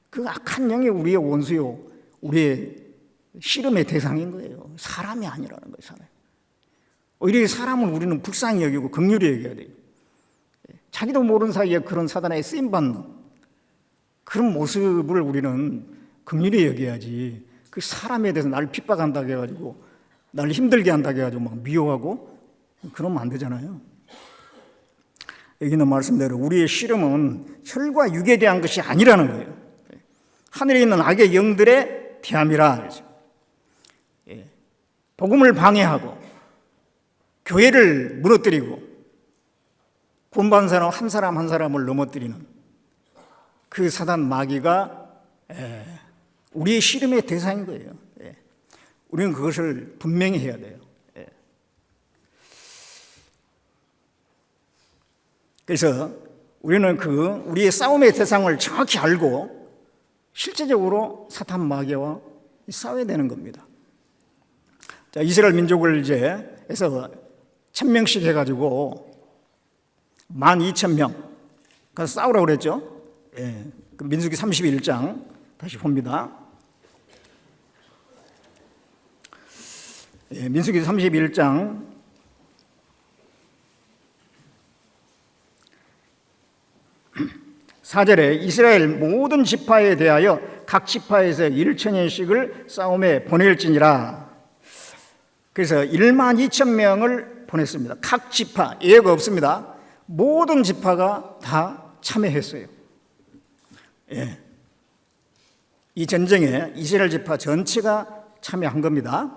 그 악한 영이 우리의 원수요, 우리의 씨름의 대상인 거예요. 사람이 아니라는 거예요. 사람. 오히려 사람을 우리는 불쌍히 여기고 긍휼히 여겨야 돼요. 자기도 모르는 사이에 그런 사단에 쓰임받는 그런 모습을 우리는 긍휼히 여겨야지, 그 사람에 대해서 나를 핍박한다고 해가지고 나를 힘들게 한다고 해가지고 막 미워하고 그러면 안 되잖아요. 여기는 말씀대로 우리의 씨름은 혈과 육에 대한 것이 아니라는 거예요. 하늘에 있는 악의 영들의 대함이라. 복음을 방해하고 교회를 무너뜨리고 구원받은 사람 한 사람 한 사람을 넘어뜨리는 그 사단 마귀가 우리의 씨름의 대상인 거예요. 우리는 그것을 분명히 해야 돼요. 그래서 우리는 우리의 싸움의 대상을 정확히 알고 실제적으로 사탄 마귀와 싸워야 되는 겁니다. 자, 이스라엘 민족을 이제 해서 1000명씩 해가지고 12,000명 가서 싸우라고 그랬죠. 그 민수기 31장 다시 봅니다. 민수기 31장 4절에 이스라엘 모든 지파에 대하여 각 지파에서 1,000년씩을 싸움에 보낼지니라. 그래서 12,000명을 보냈습니다. 각 지파, 예외가 없습니다. 모든 지파가 다 참여했어요. 이 전쟁에 이스라엘 지파 전체가 참여한 겁니다.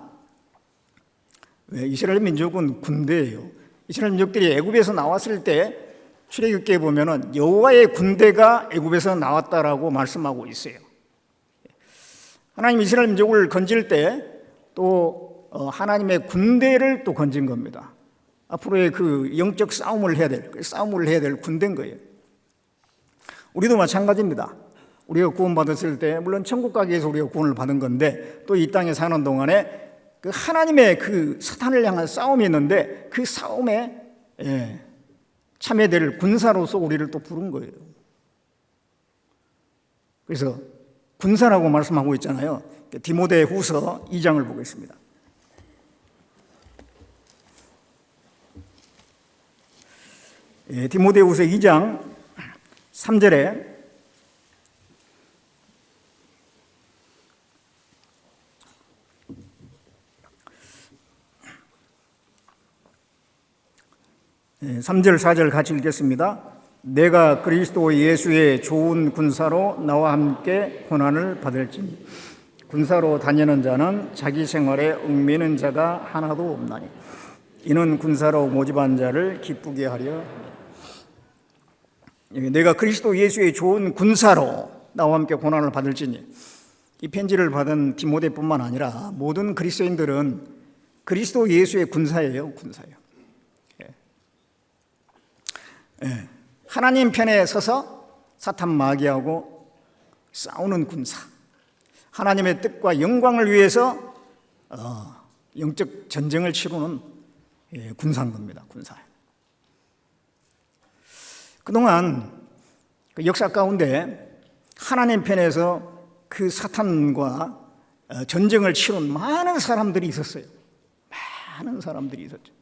이스라엘 민족은 군대예요. 이스라엘 민족들이 애굽에서 나왔을 때 출애굽기에 보면은 여호와의 군대가 애굽에서 나왔다라고 말씀하고 있어요. 하나님 이스라엘 민족을 건질 때 또 하나님의 군대를 또 건진 겁니다. 앞으로의 그 영적 싸움을 해야 될 군대인 거예요. 우리도 마찬가지입니다. 우리가 구원받았을 때 물론 천국 가기 위해서 우리가 구원을 받은 건데 또 이 땅에 사는 동안에 그 하나님의 그 사탄을 향한 싸움이 있는데 그 싸움에 참여될 군사로서 우리를 또 부른 거예요. 그래서 군사라고 말씀하고 있잖아요. 디모데후서 2장을 보겠습니다. 디모데후서 2장 3절에 네, 3절 4절 같이 읽겠습니다. 내가 그리스도 예수의 좋은 군사로 나와 함께 고난을 받을지니 군사로 다니는 자는 자기 생활에 얽매이는 자가 하나도 없나니 이는 군사로 모집한 자를 기쁘게 하려 함이라. 내가 그리스도 예수의 좋은 군사로 나와 함께 고난을 받을지니, 이 편지를 받은 디모데뿐만 아니라 모든 그리스도인들은 그리스도 예수의 군사예요. 군사예요. 하나님 편에 서서 사탄 마귀하고 싸우는 군사, 하나님의 뜻과 영광을 위해서 영적 전쟁을 치르는 군사인 겁니다. 군사. 그동안 그 역사 가운데 하나님 편에서 그 사탄과 전쟁을 치른 많은 사람들이 있었어요. 많은 사람들이 있었죠.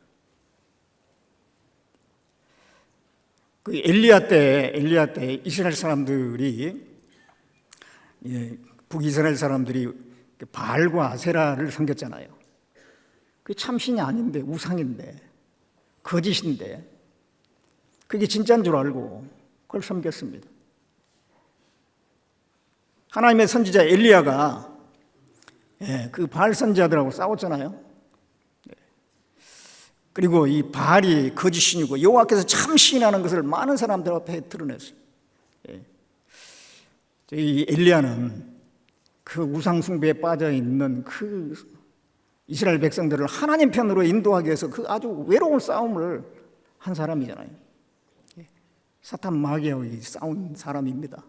그 엘리야 때 이스라엘 사람들이 북이스라엘 사람들이 바알과 아세라를 섬겼잖아요. 그게 참신이 아닌데 우상인데 거짓인데 그게 진짜인 줄 알고 그걸 섬겼습니다. 하나님의 선지자 엘리야가 그 바알 선지자들하고 싸웠잖아요. 그리고 이 바알이 거짓신이고 여호와께서 참 신이라는 것을 많은 사람들 앞에 드러냈어요. 이 엘리야는 그 우상 숭배에 빠져 있는 그 이스라엘 백성들을 하나님 편으로 인도하기 위해서 그 아주 외로운 싸움을 한 사람이잖아요. 사탄 마귀하고 싸운 사람입니다.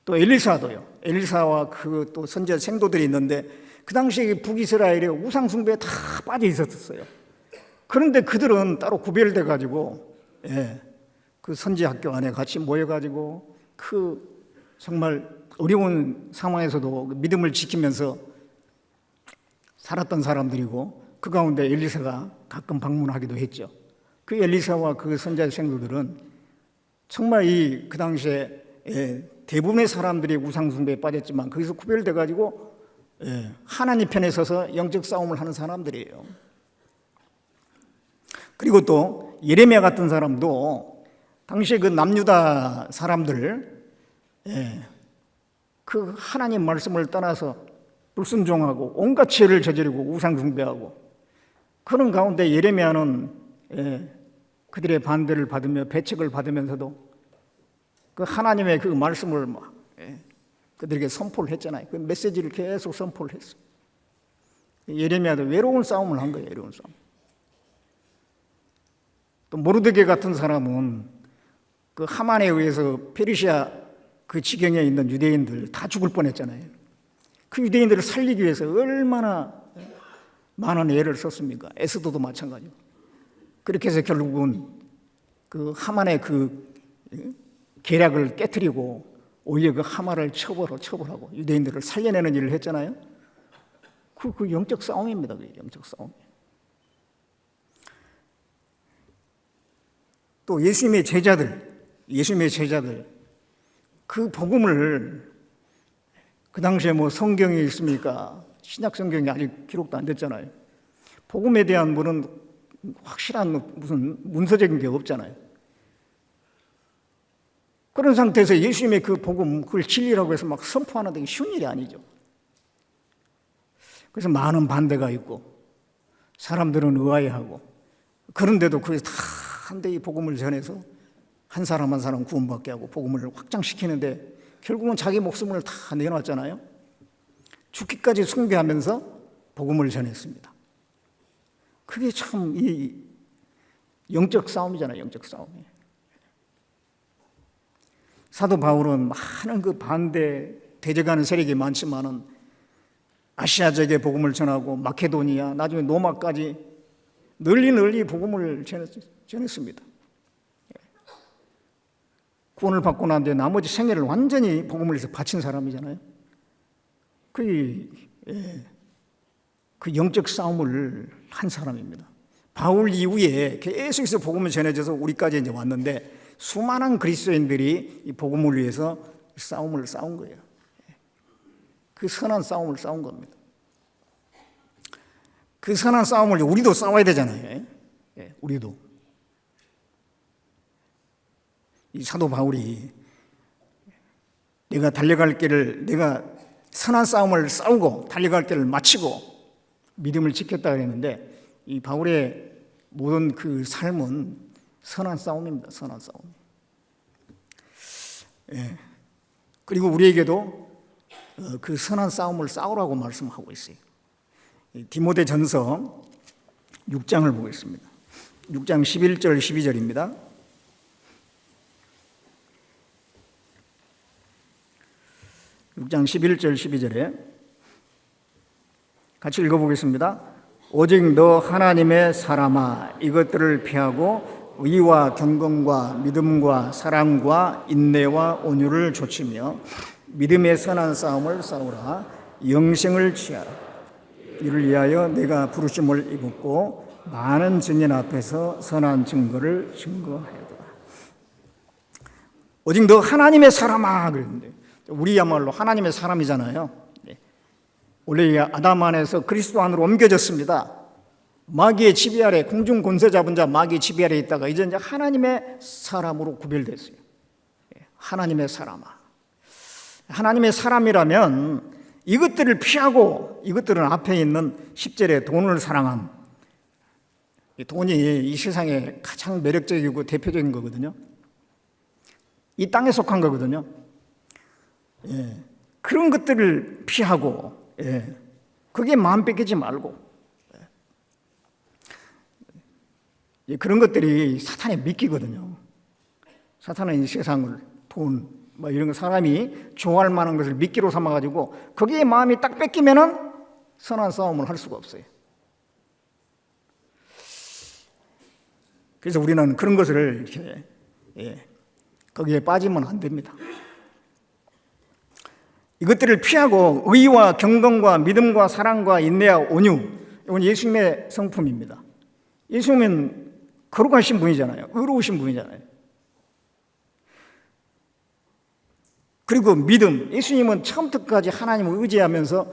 또 엘리사도요. 엘리사와 그 또 선지자 생도들이 있는데 그 당시에 북이스라엘에 우상 숭배에 다 빠져 있었어요. 그런데 그들은 따로 구별돼 가지고 그 선지 학교 안에 같이 모여 가지고 그 정말 어려운 상황에서도 믿음을 지키면서 살았던 사람들이고 그 가운데 엘리사가 가끔 방문하기도 했죠. 그 엘리사와 그 선지자 생도들은 정말 그 당시에 대부분의 사람들이 우상 숭배에 빠졌지만 거기서 구별돼 가지고 하나님 편에 서서 영적 싸움을 하는 사람들이에요. 그리고 또 예레미야 같은 사람도 당시에 그 남유다 사람들 그 하나님 말씀을 떠나서 불순종하고 온갖 죄를 저지르고 우상 숭배하고 그런 가운데 예레미야는 그들의 반대를 받으며 배척을 받으면서도 그 하나님의 그 말씀을 막 그들에게 선포를 했잖아요. 그 메시지를 계속 선포를 했어요. 예레미야도 외로운 싸움을 한 거예요. 외로운 싸움. 또 모르드게 같은 사람은 그 하만에 의해서 페르시아 그 지경에 있는 유대인들 다 죽을 뻔했잖아요. 그 유대인들을 살리기 위해서 얼마나 많은 애를 썼습니까? 에스더도 마찬가지고. 그렇게 해서 결국은 그 하만의 그 계략을 깨뜨리고 오히려 그 하만을 처벌하고 유대인들을 살려내는 일을 했잖아요. 그 영적 싸움입니다. 그 영적 싸움. 또 예수님의 제자들 그 복음을 그 당시에 뭐 성경이 있습니까? 신약 성경이 아직 기록도 안 됐잖아요. 복음에 대한 뭐는 확실한 무슨 문서적인 게 없잖아요. 그런 상태에서 예수님의 그 복음, 그걸 진리라고 해서 막 선포하는 게 쉬운 일이 아니죠. 그래서 많은 반대가 있고 사람들은 의아해하고 그런데도 그래서 다 한데 이 복음을 전해서 한 사람 한 사람 구원받게 하고 복음을 확장시키는데 결국은 자기 목숨을 다 내놨잖아요. 죽기까지 숭배하면서 복음을 전했습니다. 그게 참 이 영적 싸움이잖아요. 영적 싸움이. 사도 바울은 많은 그 반대 대적하는 세력이 많지만은 아시아 지역에 복음을 전하고 마케도니아 나중에 로마까지 널리 복음을 전했습니다. 구원을 받고 난 뒤에 나머지 생애를 완전히 복음을 위해서 바친 사람이잖아요. 그 영적 싸움을 한 사람입니다. 바울 이후에 계속해서 복음을 전해져서 우리까지 이제 왔는데 수많은 그리스도인들이 이 복음을 위해서 싸움을 싸운 거예요. 그 선한 싸움을 싸운 겁니다. 그 선한 싸움을 우리도 싸워야 되잖아요. 우리도. 이 사도 바울이 내가 달려갈 길을 내가 선한 싸움을 싸우고 달려갈 길을 마치고 믿음을 지켰다 그랬는데 이 바울의 모든 그 삶은 선한 싸움입니다. 선한 싸움. 그리고 우리에게도 그 선한 싸움을 싸우라고 말씀하고 있어요. 디모데전서 6장을 보겠습니다. 6장 11절 12절입니다. 6장 11절 12절에 같이 읽어보겠습니다. 오직 너 하나님의 사람아 이것들을 피하고 의와 경건과 믿음과 사랑과 인내와 온유를 조치며 믿음의 선한 싸움을 싸우라. 영생을 취하라. 이를 위하여 내가 부르심을 입었고 많은 증인 앞에서 선한 증거를 증거하였도다. 오직 너 하나님의 사람아 그랬는데 우리야말로 하나님의 사람이잖아요. 원래 아담 안에서 그리스도 안으로 옮겨졌습니다. 마귀의 지배 아래, 공중 권세 잡은 자 마귀의 지배 아래 있다가 이제 하나님의 사람으로 구별됐어요. 하나님의 사람아. 하나님의 사람이라면 이것들을 피하고 이것들은 앞에 있는 10절에 돈을 사랑함. 돈이 이 세상에 가장 매력적이고 대표적인 거거든요. 이 땅에 속한 거거든요. 그런 것들을 피하고 거기에 마음 뺏기지 말고 그런 것들이 사탄의 미끼거든요. 사탄은 이 세상을 돈 이런 거 사람이 좋아할 만한 것을 미끼로 삼아가지고 거기에 마음이 딱 뺏기면은 선한 싸움을 할 수가 없어요. 그래서 우리는 그런 것을 이렇게 거기에 빠지면 안 됩니다. 이것들을 피하고 의와 경건과 믿음과 사랑과 인내와 온유, 이건 예수님의 성품입니다. 예수님은 거룩하신 분이잖아요. 의로우신 분이잖아요. 그리고 믿음, 예수님은 처음부터까지 하나님을 의지하면서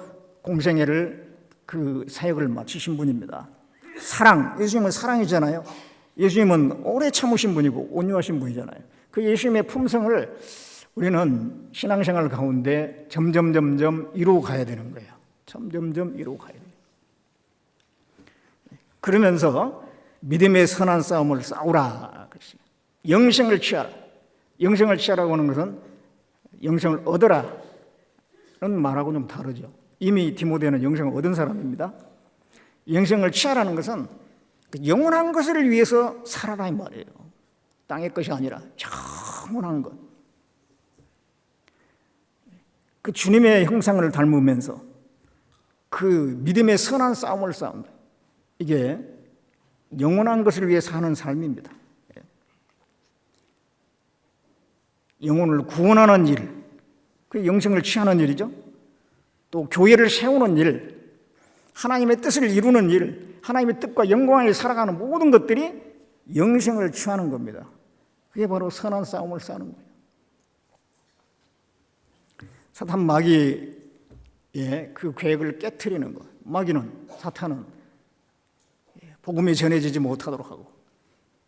공생애를 그 사역을 마치신 분입니다. 사랑, 예수님은 사랑이잖아요. 예수님은 오래 참으신 분이고 온유하신 분이잖아요. 그 예수님의 품성을 우리는 신앙생활 가운데 점점 이루어 가야 되는 거예요. 점점 이루어 가야 돼요. 그러면서 믿음의 선한 싸움을 싸우라. 영생을 취하라. 영생을 취하라고 하는 것은 영생을 얻어라는 말하고 좀 다르죠. 이미 디모데는 영생을 얻은 사람입니다. 영생을 취하라는 것은 영원한 것을 위해서 살아라 이 말이에요. 땅의 것이 아니라 영원한 것. 그 주님의 형상을 닮으면서 그 믿음의 선한 싸움을 싸운다. 이게 영원한 것을 위해 사는 삶입니다. 영혼을 구원하는 일, 그 영생을 취하는 일이죠. 또 교회를 세우는 일, 하나님의 뜻을 이루는 일, 하나님의 뜻과 영광을 살아가는 모든 것들이 영생을 취하는 겁니다. 그게 바로 선한 싸움을 싸우는 거예요. 사탄 마귀의 그 계획을 깨트리는 것. 마귀는, 사탄은 복음이 전해지지 못하도록 하고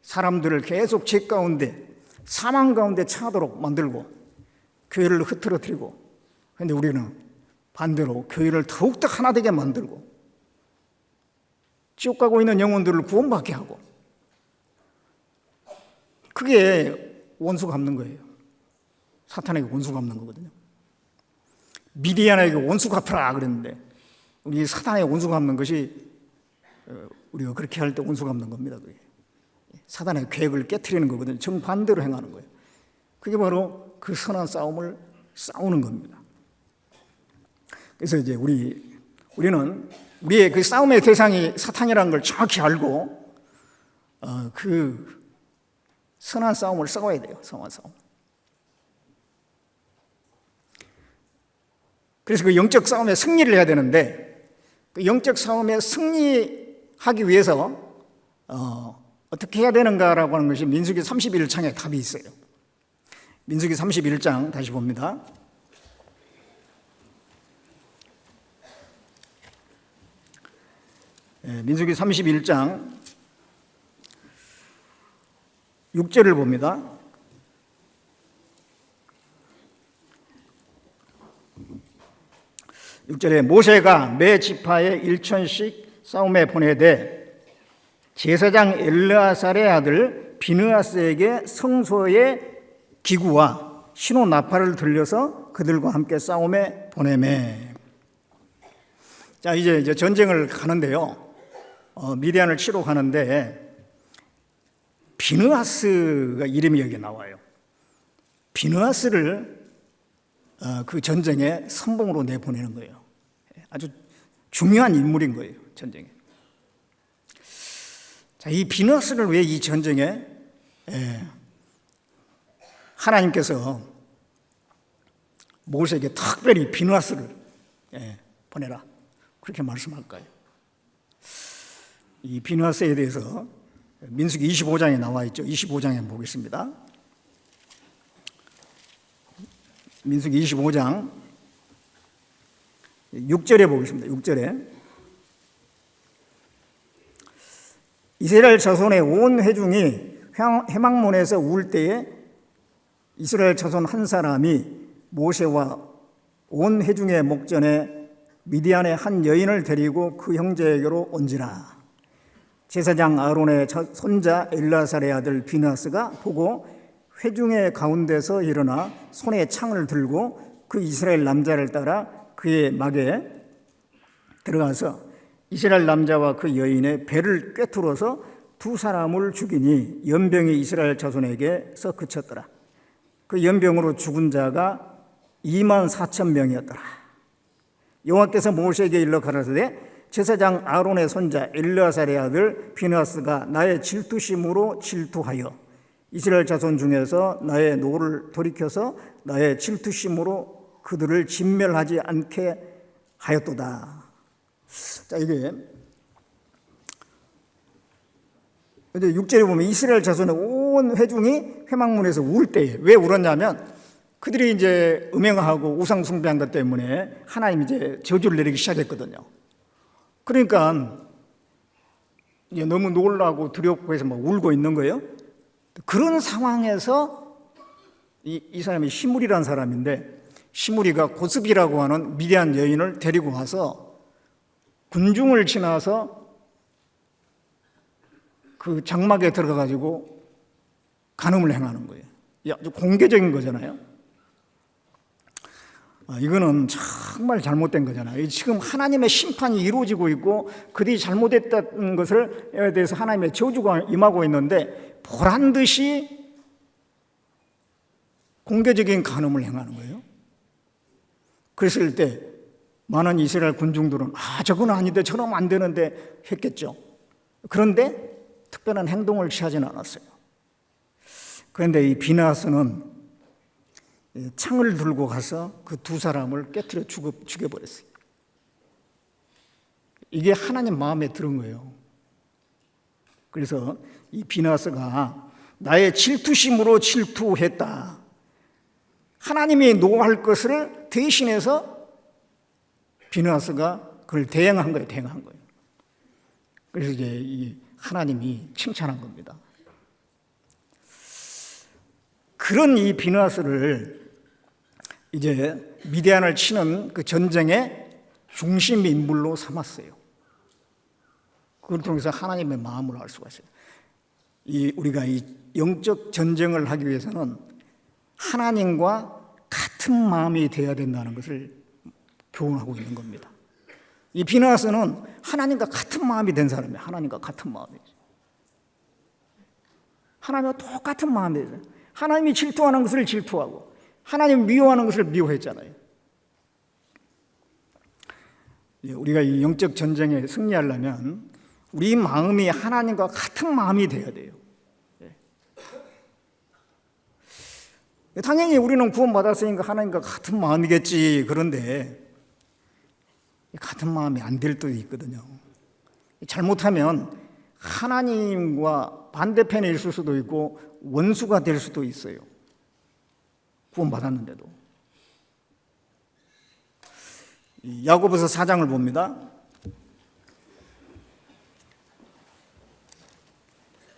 사람들을 계속 죄 가운데 사망 가운데 처하도록 만들고 교회를 흐트러뜨리고, 그런데 우리는 반대로 교회를 더욱더 하나 되게 만들고 지옥 가고 있는 영혼들을 구원받게 하고, 그게 원수 갚는 거예요. 사탄에게 원수 갚는 거거든요. 미디안에게 원수 갚으라 그랬는데 우리 사탄에게 원수 갚는 것이 우리가 그렇게 할 때 원수 갚는 겁니다. 그게 사탄의 계획을 깨트리는 거거든요. 정반대로 행하는 거예요. 그게 바로 그 선한 싸움을 싸우는 겁니다. 그래서 이제 우리는 우리의 그 싸움의 대상이 사탄이라는 걸 정확히 알고 그 선한 싸움을 싸워야 돼요. 선한 싸움. 그래서 그 영적 싸움에 승리를 해야 되는데 그 영적 싸움에 승리하기 위해서 어떻게 해야 되는가라고 하는 것이 민수기 31장에 답이 있어요. 민수기 31장 다시 봅니다. 민수기 31장 6절을 봅니다. 6절에 모세가 매 지파에 1천씩 싸움에 보내되 제사장 엘르아살의 아들 비느하스에게 성소의 기구와 신호 나팔을 들려서 그들과 함께 싸움에 보내매. 자, 이제 전쟁을 가는데요. 미디안을 치러 가는데 비느하스가 이름이 여기 나와요. 비느하스를 그 전쟁에 선봉으로 내보내는 거예요. 아주 중요한 인물인 거예요, 전쟁에. 자, 이 비너스를 왜 이 전쟁에 하나님께서 모세에게 특별히 비너스를 보내라 그렇게 말씀할까요? 이 비너스에 대해서 민수기 25장에 나와 있죠. 25장에 보겠습니다. 민수기 25장 6절에 보겠습니다. 6절에 이스라엘 자손의 온 회중이 회막문에서 울 때에 이스라엘 자손 한 사람이 모세와 온 회중의 목전에 미디안의 한 여인을 데리고 그 형제에게로 온지라. 제사장 아론의 손자 엘라살의 아들 비나스가 보고 회중의 가운데서 일어나 손에 창을 들고 그 이스라엘 남자를 따라 그의 막에 들어가서 이스라엘 남자와 그 여인의 배를 꿰뚫어서 두 사람을 죽이니 연병이 이스라엘 자손에게서 그쳤더라. 그 연병으로 죽은 자가 24,000명이었더라. 여호와께서 모세에게 일러 가라사대 제사장 아론의 손자 엘르아살의 아들 비나스가 나의 질투심으로 질투하여 이스라엘 자손 중에서 나의 노를 돌이켜서 나의 질투심으로 그들을 진멸하지 않게 하였도다. 자, 이게 근데 6절에 보면 이스라엘 자손의 온 회중이 회막문에서 울 때에 왜 울었냐면 그들이 이제 음행하고 우상 숭배한 것 때문에 하나님이 이제 저주를 내리기 시작했거든요. 그러니까 이제 너무 놀라고 두렵고 해서 막 울고 있는 거예요. 그런 상황에서 이 사람이 시므리라는 사람인데 시므리가 고스비라고 하는 미디안 여인을 데리고 와서 군중을 지나서 그 장막에 들어가 가지고 간음을 행하는 거예요. 아주 공개적인 거잖아요. 이거는 정말 잘못된 거잖아요. 지금 하나님의 심판이 이루어지고 있고 그들이 잘못했다는 것에 대해서 하나님의 저주가 임하고 있는데 보란 듯이 공개적인 간음을 행하는 거예요. 그랬을 때 많은 이스라엘 군중들은 저건 아닌데 저러면 안 되는데 했겠죠. 그런데 특별한 행동을 취하지는 않았어요. 그런데 이 비나스는 창을 들고 가서 그 두 사람을 깨트려 죽여버렸어요. 이게 하나님 마음에 들은 거예요. 그래서 이 비나스가 나의 질투심으로 질투했다. 하나님이 노할 것을 대신해서 비나스가 그걸 대행한 거예요. 그래서 이제 이 하나님이 칭찬한 겁니다. 그런 이 비나스를 이제 미디안을 치는 그 전쟁의 중심 인물로 삼았어요. 그걸 통해서 하나님의 마음을 알 수가 있어요. 우리가 이 영적 전쟁을 하기 위해서는 하나님과 같은 마음이 되어야 된다는 것을 교훈하고 있는 겁니다. 이 비나스는 하나님과 같은 마음이 된 사람이에요. 하나님과 같은 마음이죠. 하나님과 똑같은 마음이에요. 하나님이 질투하는 것을 질투하고 하나님 미워하는 것을 미워했잖아요. 우리가 이 영적 전쟁에 승리하려면 우리 마음이 하나님과 같은 마음이 돼야 돼요. 당연히 우리는 구원받았으니까 하나님과 같은 마음이겠지. 그런데 같은 마음이 안 될 때도 있거든요. 잘못하면 하나님과 반대편에 있을 수도 있고 원수가 될 수도 있어요. 구원받았는데도. 야고보서 4장을 봅니다.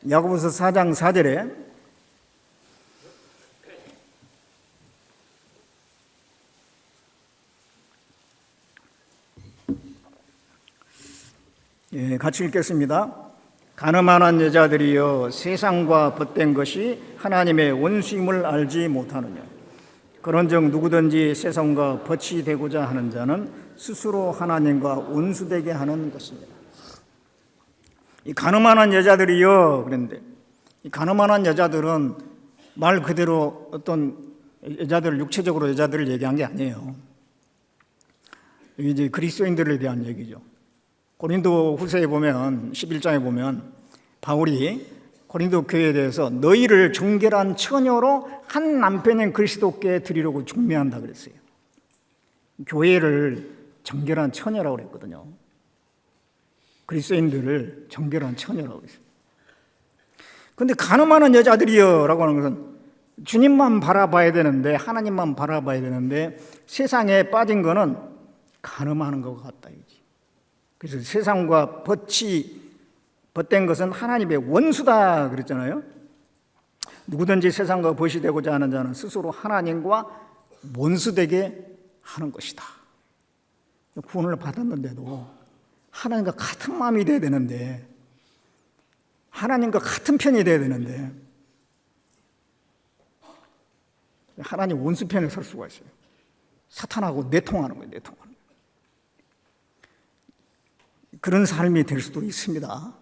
야고보서 4장 4절에 같이 읽겠습니다. 가늠한 여자들이여 세상과 벗된 것이 하나님의 원수임을 알지 못하느냐. 그런즉 누구든지 세상과 벗이 되고자 하는 자는 스스로 하나님과 원수되게 하는 것입니다. 이 가늠한 여자들이여 그랬는데 이 가늠한 여자들은 말 그대로 어떤 육체적으로 여자들을 얘기한 게 아니에요. 이제 그리스도인들에 대한 얘기죠. 고린도 후서에 보면 11장에 보면 바울이 고린도 교회에 대해서 너희를 정결한 처녀로 한 남편인 그리스도께 드리려고 중매한다 그랬어요. 교회를 정결한 처녀라고 그랬거든요. 그리스도인들을 정결한 처녀라고 그랬어요. 그런데 가늠하는 여자들이여 라고 하는 것은 주님만 바라봐야 되는데, 하나님만 바라봐야 되는데 세상에 빠진 거는 가늠하는 것 같다. 그래서 세상과 벗된 것은 하나님의 원수다 그랬잖아요. 누구든지 세상과 벗이 되고자 하는 자는 스스로 하나님과 원수되게 하는 것이다. 구원을 받았는데도 하나님과 같은 마음이 돼야 되는데, 하나님과 같은 편이 돼야 되는데 하나님 원수 편에 설 수가 있어요. 사탄하고 내통하는 거예요. 내통하는 거예요. 그런 삶이 될 수도 있습니다.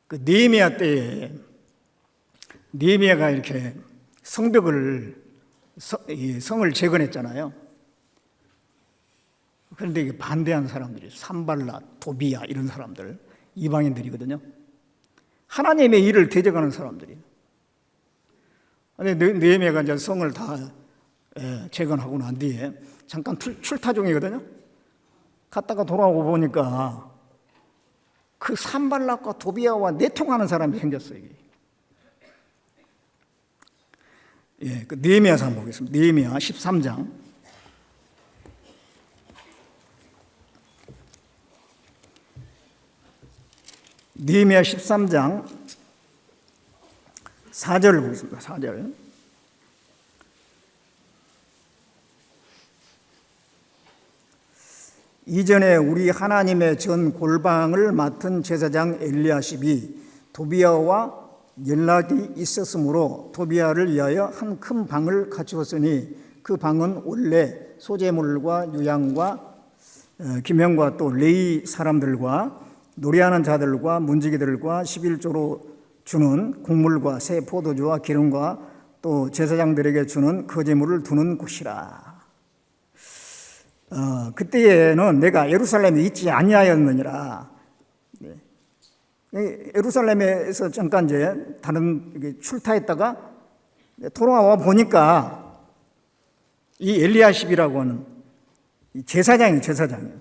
그 느헤미야 때에 느헤미야가 이렇게 성을 재건했잖아요. 그런데 이게 반대한 사람들이 산발라, 도비야 이런 사람들, 이방인들이거든요. 하나님의 일을 대적하는 사람들이에요. 느헤미야가 이제 성을 다 재건하고 난 뒤에 잠깐 출타 중이거든요. 갔다가 돌아오고 보니까 그 산발락과 도비야와 내통하는 사람이 생겼어요. 그 느헤미야서 한번 보겠습니다. 느헤미야 13장. 느헤미야 13장 4절을 보겠습니다. 4절. 이전에 우리 하나님의 전 골방을 맡은 제사장 엘리야십이 도비야와 연락이 있었으므로 도비야를 위하여 한 큰 방을 갖추었으니 그 방은 원래 소재물과 유향과 기명과 또 레위 사람들과 노래하는 자들과 문지기들과 11조로 주는 곡물과 새 포도주와 기름과 또 제사장들에게 주는 거제물을 두는 곳이라. 그때에는 내가 예루살렘에 있지 아니하였느니라. 예루살렘에서 잠깐 이제 다른 출타했다가 돌아와 보니까 이 엘리야십이라고 하는 이 제사장이에요.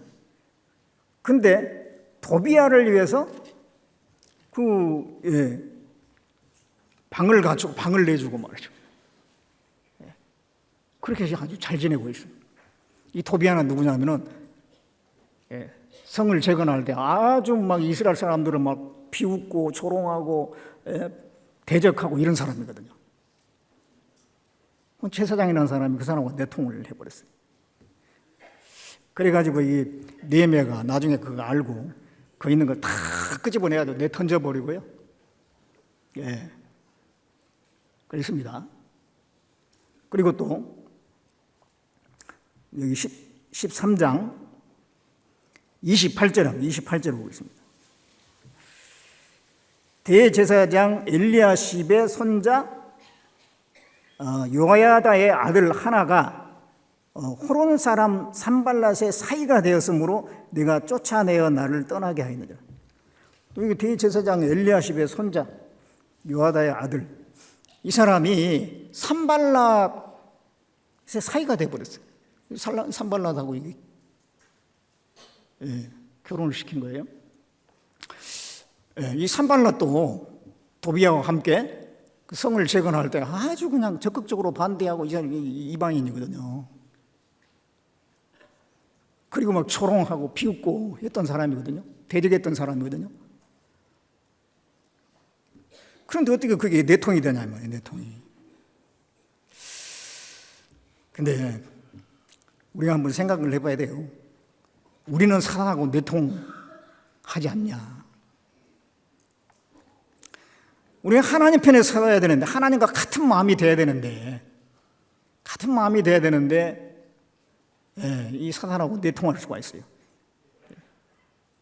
근데 도비야를 위해서 방을 갖추고 방을 내주고 말이죠. 그렇게 아주 잘 지내고 있어요. 이 도비야는 누구냐면은 성을 재건할 때 아주 막 이스라엘 사람들을 막 비웃고 조롱하고 대적하고 이런 사람이거든요. 제사장이라는 사람이 그 사람과 내통을 해버렸어요. 그래가지고 이 느헤미야가 나중에 그거 알고 그 있는 걸 다 끄집어내가지고 내던져버리고요. 그렇습니다. 그리고 또 여기 13장 28절 보겠습니다. 대제사장 엘리야십의 손자 요야다의 아들 하나가 호론 사람 산발랏의 사이가 되었으므로 내가 쫓아내어 나를 떠나게 하였느니라. 여기 대제사장 엘리야십의 손자 요야다의 아들, 이 사람이 산발랏의 사이가 되어버렸어요. 산발랏하고 이게 결혼을 시킨 거예요. 이 산발랏도 도비야와 함께 그 성을 재건할 때 아주 그냥 적극적으로 반대하고 이 사람이 이방인이거든요. 그리고 막 조롱하고 비웃고 했던 사람이거든요. 대적했던 사람이거든요. 그런데 어떻게 그게 내통이 되냐 말이에요. 내통이. 근데 우리가 한번 생각을 해봐야 돼요. 우리는 사랑하고 내통하지 않냐. 우리는 하나님 편에 서야 되는데, 하나님과 같은 마음이 돼야 되는데, 이 사탄하고 내통할 수가 있어요.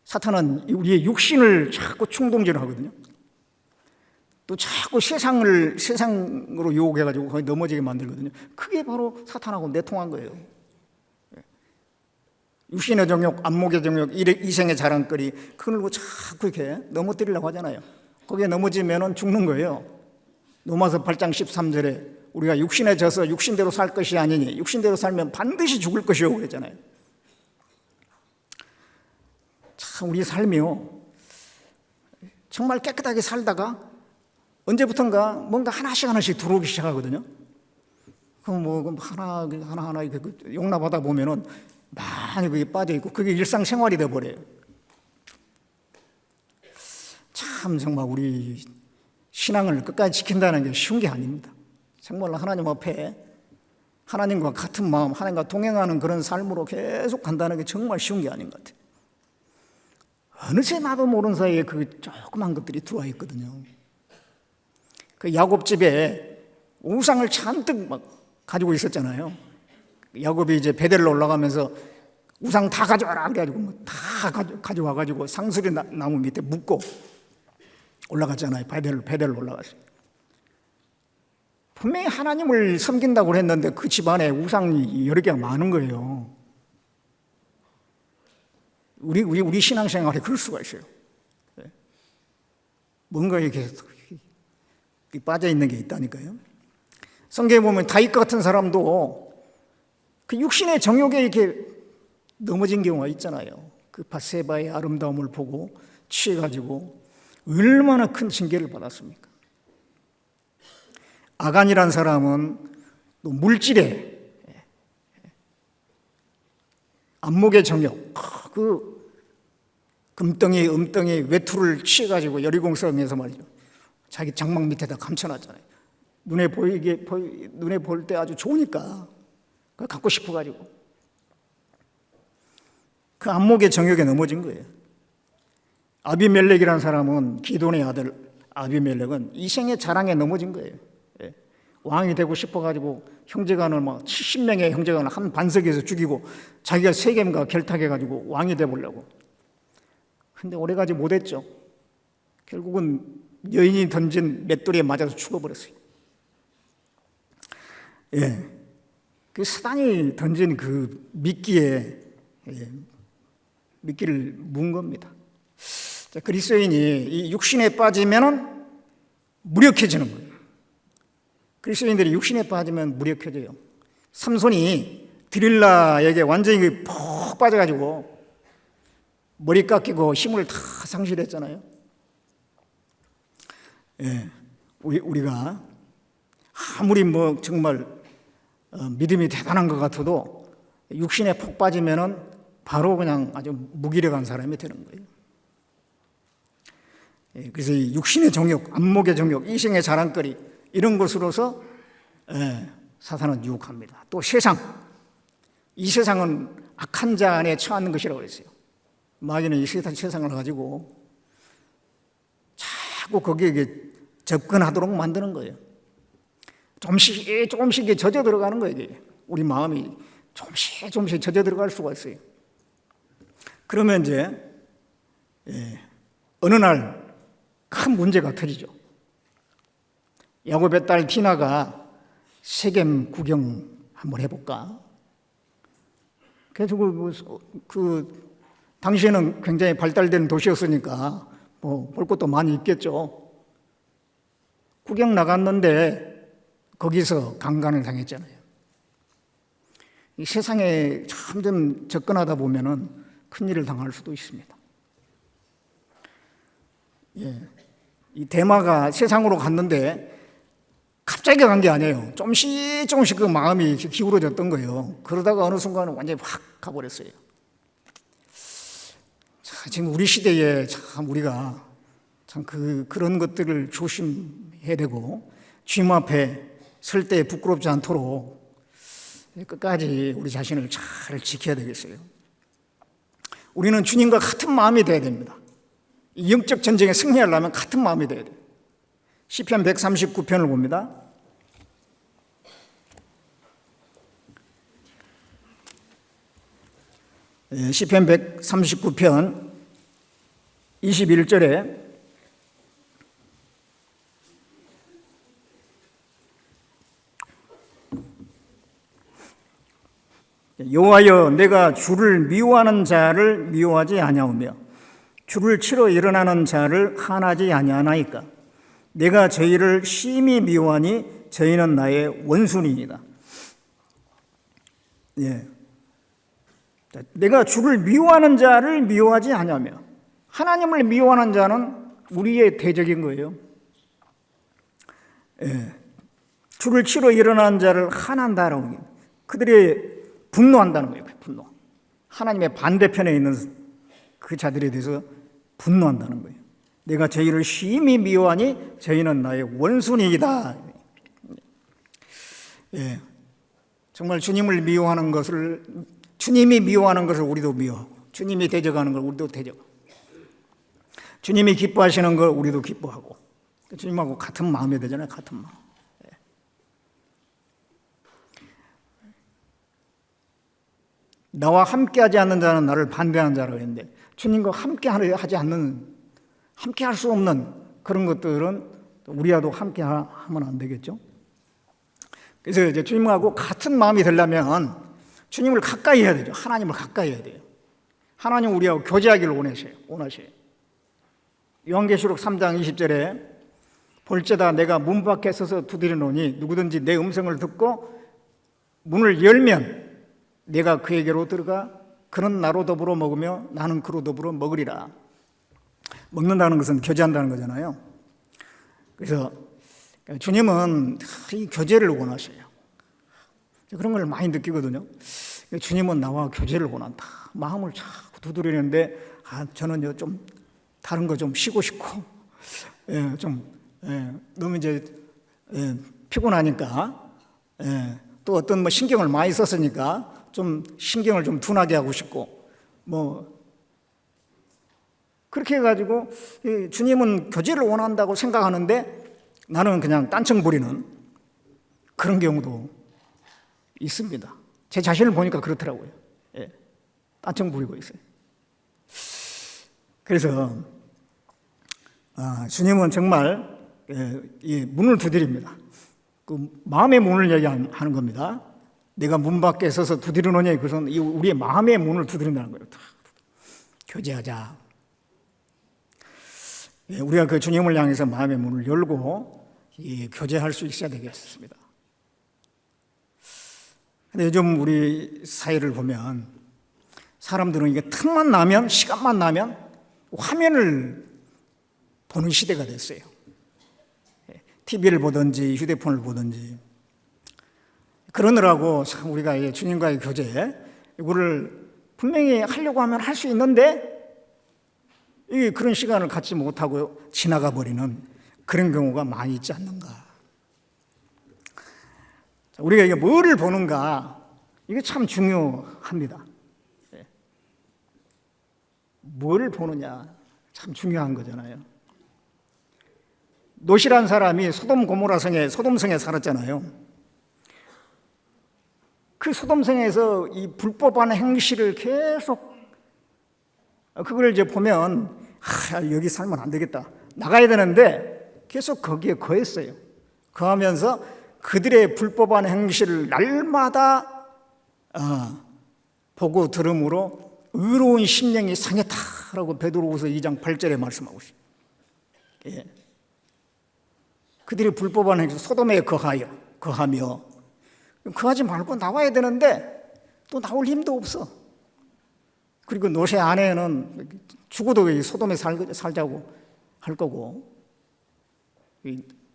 사탄은 우리의 육신을 자꾸 충동질을 하거든요. 또 자꾸 세상으로 유혹해가지고 거의 넘어지게 만들거든요. 그게 바로 사탄하고 내통한 거예요. 육신의 정욕, 안목의 정욕, 이생의 자랑거리, 그걸 자꾸 이렇게 넘어뜨리려고 하잖아요. 거기에 넘어지면 죽는 거예요. 로마서 8장 13절에 우리가 육신에 져서 육신대로 살 것이 아니니 육신대로 살면 반드시 죽을 것이요 그랬잖아요. 참 우리 삶이요, 정말 깨끗하게 살다가 언제부턴가 뭔가 하나씩 들어오기 시작하거든요. 그럼 뭐 하나 용납하다 보면은 많이 그게 빠져 있고 그게 일상생활이 돼 버려요. 참 정말 우리 신앙을 끝까지 지킨다는 게 쉬운 게 아닙니다. 정말 하나님 앞에 하나님과 같은 마음, 하나님과 동행하는 그런 삶으로 계속 간다는 게 정말 쉬운 게 아닌 것 같아요. 어느새 나도 모르는 사이에 그 조그만 것들이 들어와 있거든요. 그 야곱 집에 우상을 잔뜩 막 가지고 있었잖아요. 야곱이 이제 베델로 올라가면서 우상 다 가져와라 그래가지고 다 가져와가지고 상수리 나무 밑에 묶고 올라갔잖아요. 베델로 올라갔어요. 분명히 하나님을 섬긴다고 했는데 그 집안에 우상이 여러 개가 많은 거예요. 우리 신앙생활에 그럴 수가 있어요. 뭔가 이렇게 빠져 있는 게 있다니까요. 성경에 보면 다윗 같은 사람도 그 육신의 정욕에 이렇게 넘어진 경우가 있잖아요. 그 밧세바의 아름다움을 보고 취해가지고 얼마나 큰 징계를 받았습니까? 아간이란 사람은 또 물질에 안목의 정욕, 그 금덩이, 음덩이, 외투를 취해가지고 여리공성에서 말이죠. 자기 장막 밑에다 감춰놨잖아요. 눈에 볼 때 아주 좋으니까 그걸 갖고 싶어가지고 그 안목의 정욕에 넘어진 거예요. 아비멜렉이라는 사람은 기돈의 아들 아비멜렉은 이생의 자랑에 넘어진 거예요. 왕이 되고 싶어가지고 형제간을 막 70명의 형제간을 한 반석에서 죽이고 자기가 세겜과 결탁해가지고 왕이 되보려고. 근데 오래가지 못했죠. 결국은 여인이 던진 맷돌에 맞아서 죽어버렸어요. 그 사단이 던진 그 미끼를 문 겁니다. 자, 그리스도인이 이 육신에 빠지면은 무력해지는 거예요. 그리스도인들이 육신에 빠지면 무력해져요. 삼손이 드릴라에게 완전히 푹 빠져가지고 머리 깎이고 힘을 다 상실했잖아요. 우리가 아무리 뭐 정말 믿음이 대단한 것 같아도 육신에 푹 빠지면은 바로 그냥 아주 무기력한 사람이 되는 거예요. 그래서 이 육신의 정욕, 안목의 정욕, 이생의 자랑거리 이런 것으로서 사탄은 유혹합니다. 또 세상, 이 세상은 악한 자 안에 처하는 것이라고 했어요. 마귀는 이 세상을 가지고 자꾸 거기에 접근하도록 만드는 거예요. 조금씩 젖어 들어가는 거예요. 이게. 우리 마음이 조금씩 젖어 들어갈 수가 있어요. 그러면 이제 어느 날 큰 문제가 터지죠. 야곱의 딸 디나가 세겜 구경 한번 해볼까? 그래서 당시에는 굉장히 발달된 도시였으니까 뭐 볼 것도 많이 있겠죠. 구경 나갔는데 거기서 강간을 당했잖아요. 이 세상에 점점 접근하다 보면은 큰일을 당할 수도 있습니다. 이 대마가 세상으로 갔는데 갑자기 간 게 아니에요. 조금씩 그 마음이 기울어졌던 거예요. 그러다가 어느 순간은 완전히 확 가버렸어요. 자, 지금 우리 시대에 참 우리가 참 그런 것들을 조심해야 되고 주님 앞에 설 때 부끄럽지 않도록 끝까지 우리 자신을 잘 지켜야 되겠어요. 우리는 주님과 같은 마음이 되어야 됩니다. 이 영적 전쟁에 승리하려면 같은 마음이 되어야 돼요. 시편 139편을 봅니다. 시편 139편 21절에 여호와여, 내가 주를 미워하는 자를 미워하지 아니하오며 주를 치러 일어나는 자를 한하지 아니하나이까. 내가 저희를 심히 미워하니 저희는 나의 원수니이다. 예. 내가 주를 미워하는 자를 미워하지 아니하며, 하나님을 미워하는 자는 우리의 대적인 거예요. 예. 주를 치러 일어나는 자를 한한다라고, 그들이 분노한다는 거예요. 분노. 하나님의 반대편에 있는 그 자들에 대해서 분노한다는 거예요. 내가 저희를 심히 미워하니 저희는 나의 원수니이다. 예. 정말 주님을 미워하는 것을, 주님이 미워하는 것을 우리도 미워하고, 주님이 대적하는 걸 우리도 대적하고, 주님이 기뻐하시는 걸 우리도 기뻐하고, 주님하고 같은 마음이 되잖아요. 같은 마음. 나와 함께하지 않는 자는 나를 반대하는 자라고 했는데, 주님과 함께하지 않는, 함께할 수 없는 그런 것들은 우리와도 함께하면 안 되겠죠. 그래서 이제 주님하고 같은 마음이 되려면 주님을 가까이 해야 되죠. 하나님을 가까이 해야 돼요. 하나님 우리하고 교제하기를 원하셔요. 요한계시록 3장 20절에 볼지어다 내가 문 밖에 서서 두드리노니 누구든지 내 음성을 듣고 문을 열면 내가 그에게로 들어가 그는 나로 더불어 먹으며 나는 그로 더불어 먹으리라. 먹는다는 것은 교제한다는 거잖아요. 그래서 주님은 이 교제를 원하셔요. 그런 걸 많이 느끼거든요. 주님은 나와 교제를 원한다. 마음을 자꾸 두드리는데 저는 좀 다른 거 좀 쉬고 싶고, 너무 이제 피곤하니까, 또 어떤 신경을 많이 썼으니까 좀 신경을 좀 둔하게 하고 싶고, 그렇게 해가지고 주님은 교제를 원한다고 생각하는데 나는 그냥 딴청 부리는 그런 경우도 있습니다. 제 자신을 보니까 그렇더라고요. 딴청 부리고 있어요. 그래서 주님은 정말 문을 두드립니다. 그 마음의 문을 얘기하는 겁니다. 내가 문 밖에 서서 두드리노니 그것은 우리의 마음의 문을 두드린다는 거예요. 교제하자. 우리가 그 주님을 향해서 마음의 문을 열고 교제할 수 있어야 되겠습니다. 근데 요즘 우리 사회를 보면 사람들은 이게 틈만 나면, 시간만 나면 화면을 보는 시대가 됐어요. TV를 보든지 휴대폰을 보든지. 그러느라고 참 우리가 주님과의 교제, 이거를 분명히 하려고 하면 할 수 있는데 그런 시간을 갖지 못하고 지나가 버리는 그런 경우가 많이 있지 않는가. 우리가 이게 뭐를 보는가, 이게 참 중요합니다. 뭘 보느냐 참 중요한 거잖아요. 롯이란 사람이 소돔 고모라성에, 소돔성에 살았잖아요. 그 소돔성에서 이 불법한 행실을 계속, 그걸 이제 보면 여기 살면 안 되겠다, 나가야 되는데 계속 거기에 거했어요. 거하면서 그들의 불법한 행실을 날마다 보고 들음으로 의로운 심령이 상했다라고 베드로후서 2장 8절에 말씀하고 있어요. 그들이 불법한 행실, 소돔에 거하며 거하지 말고 나와야 되는데 또 나올 힘도 없어. 그리고 롯의 아내는 죽어도 소돔에 살자고 할 거고,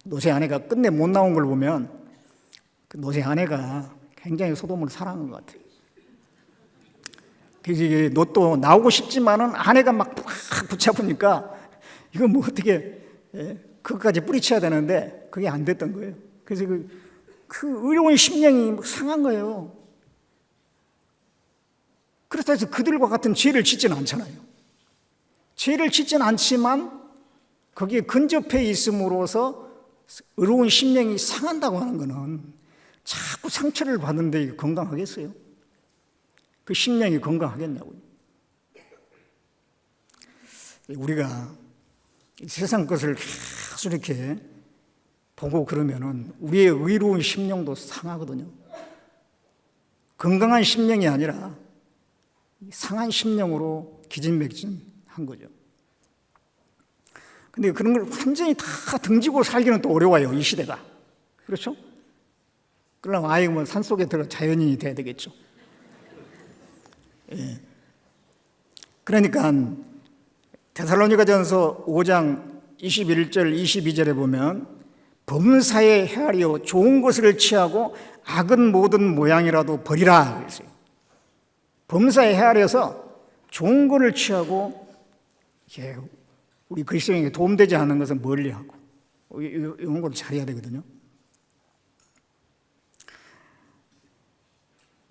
롯의 아내가 끝내 못 나온 걸 보면 그 롯의 아내가 굉장히 소돔을 사랑한 것 같아요. 그래서 롯도 나오고 싶지만은 아내가 막 붙잡으니까 이거 뭐 어떻게 그것까지 뿌리쳐야 되는데 그게 안 됐던 거예요. 그래서 그 의로운 심령이 상한 거예요. 그렇다 해서 그들과 같은 죄를 짓지는 않잖아요. 죄를 짓지는 않지만 거기에 근접해 있음으로써 의로운 심령이 상한다고 하는 것은 자꾸 상처를 받는데 건강하겠어요? 그 심령이 건강하겠냐고요. 우리가 세상 것을 계속 이렇게 보고 그러면은 우리의 의로운 심령도 상하거든요. 건강한 심령이 아니라 상한 심령으로 기진맥진한 거죠. 근데 그런 걸 완전히 다 등지고 살기는 또 어려워요, 이 시대가. 그렇죠? 그러면 아예 뭐 산속에 들어 자연인이 돼야 되겠죠. 예. 그러니까 데살로니가전서 5장 21절 22절에 보면 범사에 헤아려 좋은 것을 취하고 악은 모든 모양이라도 버리라 그랬어요. 범사에 헤아려서 좋은 것을 취하고 우리 그리스도인에게 도움되지 않는 것은 멀리하고 이런 걸 잘해야 되거든요.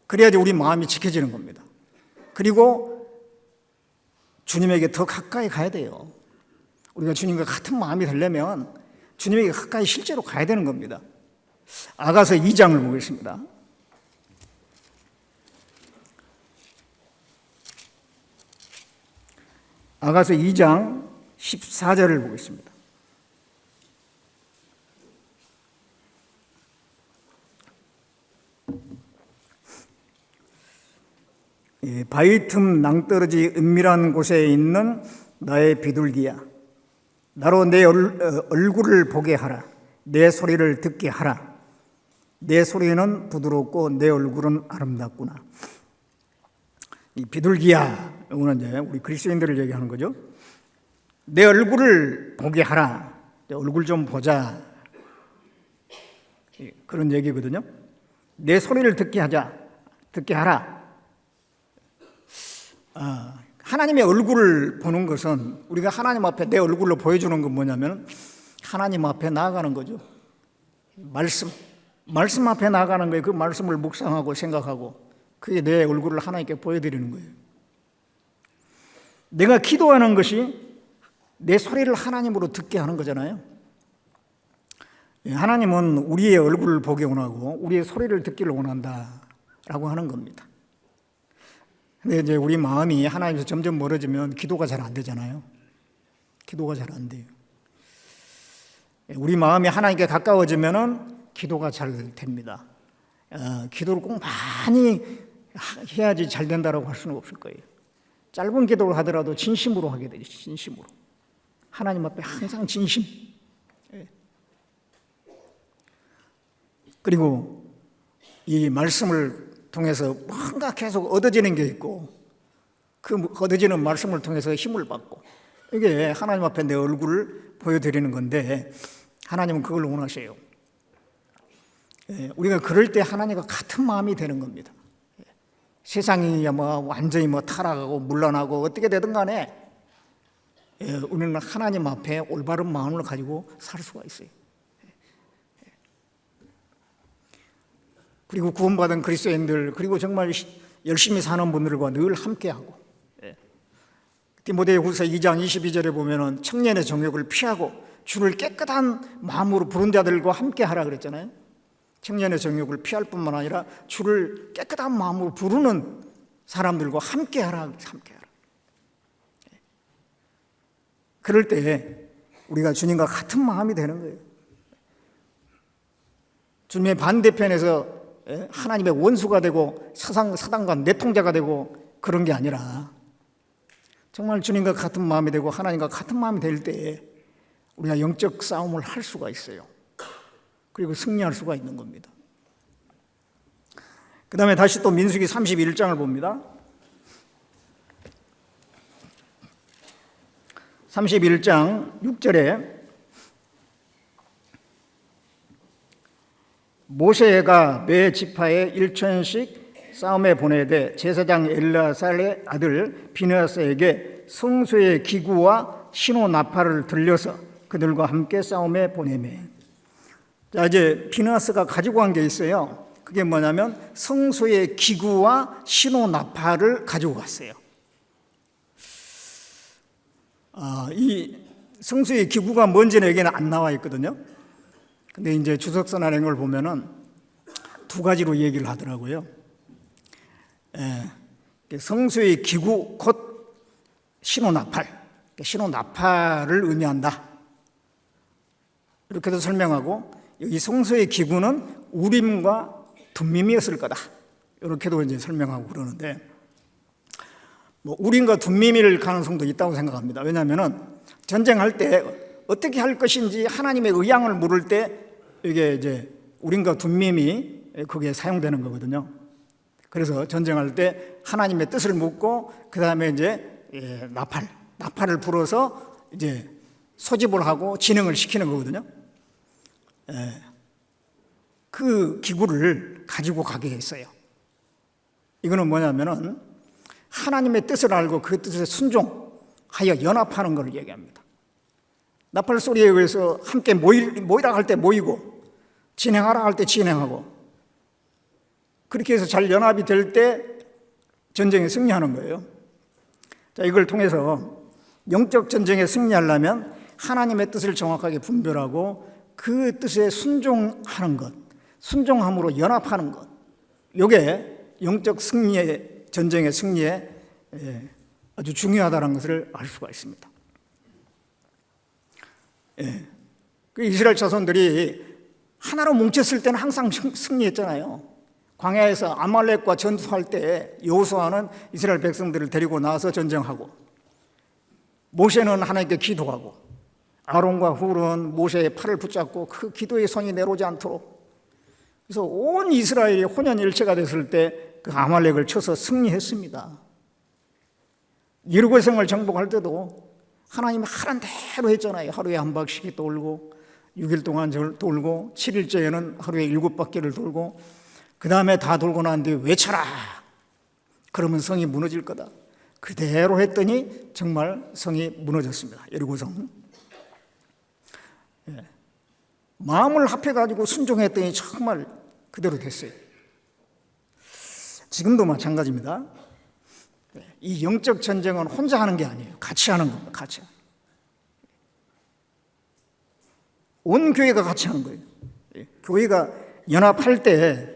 그래야지 우리 마음이 지켜지는 겁니다. 그리고 주님에게 더 가까이 가야 돼요. 우리가 주님과 같은 마음이 되려면 주님에게 가까이 실제로 가야 되는 겁니다. 아가서 2장을 보겠습니다. 아가서 2장 14절을 보겠습니다. 바위 틈 낭떠러지 은밀한 곳에 있는 나의 비둘기야, 나로 내 얼굴을 보게 하라. 내 소리를 듣게 하라. 내 소리는 부드럽고 내 얼굴은 아름답구나. 이 비둘기야, 이거는 이제 우리 그리스도인들을 얘기하는 거죠. 내 얼굴을 보게 하라. 내 얼굴 좀 보자. 그런 얘기거든요. 내 소리를 듣게 하라. 하나님의 얼굴을 보는 것은, 우리가 하나님 앞에 내 얼굴로 보여주는 건 뭐냐면 하나님 앞에 나아가는 거죠. 말씀 앞에 나아가는 거예요. 그 말씀을 묵상하고 생각하고 그게 내 얼굴을 하나님께 보여드리는 거예요. 내가 기도하는 것이 내 소리를 하나님으로 듣게 하는 거잖아요. 하나님은 우리의 얼굴을 보기 원하고 우리의 소리를 듣기를 원한다라고 하는 겁니다. 근데 이제 우리 마음이 하나님에서 점점 멀어지면 기도가 잘 안 되잖아요. 기도가 잘 안 돼요. 우리 마음이 하나님께 가까워지면은 기도가 잘 됩니다. 기도를 꼭 많이 해야지 잘 된다라고 할 수는 없을 거예요. 짧은 기도를 하더라도 진심으로 하게 되죠. 진심으로. 하나님 앞에 항상 진심. 그리고 이 말씀을 통해서 뭔가 계속 얻어지는 게 있고, 그 얻어지는 말씀을 통해서 힘을 받고, 이게 하나님 앞에 내 얼굴을 보여드리는 건데 하나님은 그걸 원하세요. 우리가 그럴 때 하나님과 같은 마음이 되는 겁니다. 세상이 뭐 완전히 뭐 타락하고 물러나고 어떻게 되든 간에 우리는 하나님 앞에 올바른 마음을 가지고 살 수가 있어요. 그리고 구원받은 그리스도인들, 그리고 정말 열심히 사는 분들과 늘 함께하고, 디모데후서 2장 22절에 보면은 청년의 정욕을 피하고 주를 깨끗한 마음으로 부른 자들과 함께하라 그랬잖아요. 청년의 정욕을 피할 뿐만 아니라 주를 깨끗한 마음으로 부르는 사람들과 함께하라. 그럴 때 우리가 주님과 같은 마음이 되는 거예요. 주님의 반대편에서 하나님의 원수가 되고 사단과 내통자가 되고 그런 게 아니라 정말 주님과 같은 마음이 되고 하나님과 같은 마음이 될 때 우리가 영적 싸움을 할 수가 있어요. 그리고 승리할 수가 있는 겁니다. 그 다음에 다시 또 민수기 31장을 봅니다. 31장 6절에 모세가 매 지파에 1천씩 싸움에 보내되 제사장 엘르아살의 아들 비느하스에게 성소의 기구와 신호 나팔을 들려서 그들과 함께 싸움에 보내매. 자, 이제 비느하스가 가지고 간 게 있어요. 그게 뭐냐면 성소의 기구와 신호 나팔을 가지고 갔어요. 이 성소의 기구가 뭔지는 여기는 안 나와 있거든요. 근데 이제 주석선언한 걸 보면은 두 가지로 얘기를 하더라고요. 성소의 기구 곧 신호 나팔, 신호 나팔을 의미한다. 이렇게도 설명하고, 여기 성소의 기구는 우림과 둠밈이었을 거다. 이렇게도 이제 설명하고 그러는데, 뭐 우린과 둔미밀 가능성도 있다고 생각합니다. 왜냐하면은 전쟁할 때 어떻게 할 것인지 하나님의 의향을 물을 때 이게 이제 우린과 둔밈이 그게 사용되는 거거든요. 그래서 전쟁할 때 하나님의 뜻을 묻고 그 다음에 이제 나팔을 불어서 이제 소집을 하고 진행을 시키는 거거든요. 그 기구를 가지고 가게 했어요. 이거는 뭐냐면은 하나님의 뜻을 알고 그 뜻에 순종하여 연합하는 걸 얘기합니다. 나팔 소리에 의해서 함께 모이라 할 때 모이고 진행하라 할 때 진행하고, 그렇게 해서 잘 연합이 될 때 전쟁에 승리하는 거예요. 자, 이걸 통해서 영적 전쟁에 승리하려면 하나님의 뜻을 정확하게 분별하고 그 뜻에 순종하는 것, 순종함으로 연합하는 것, 이게 영적 승리의, 전쟁의 승리에 아주 중요하다는 것을 알 수가 있습니다. 그 이스라엘 자손들이 하나로 뭉쳤을 때는 항상 승리했잖아요. 광야에서 아말렉과 전투할 때 여호수아는 이스라엘 백성들을 데리고 나와서 전쟁하고, 모세는 하나님께 기도하고, 아론과 훌은 모세의 팔을 붙잡고 그 기도의 손이 내려오지 않도록, 그래서 온 이스라엘이 혼연일체가 됐을 때 그 아말렉을 쳐서 승리했습니다. 여리고성을 정복할 때도 하나님이 하란 대로 했잖아요. 하루에 한 바퀴 돌고 6일 동안 돌고 7일째에는 하루에 7바퀴를 돌고, 그 다음에 다 돌고 난 뒤에 외쳐라, 그러면 성이 무너질 거다. 그대로 했더니 정말 성이 무너졌습니다. 여리고성. 마음을 합해가지고 순종했더니 정말 그대로 됐어요. 지금도 마찬가지입니다. 이 영적 전쟁은 혼자 하는 게 아니에요. 같이 하는 겁니다. 같이. 온 교회가 같이 하는 거예요. 교회가 연합할 때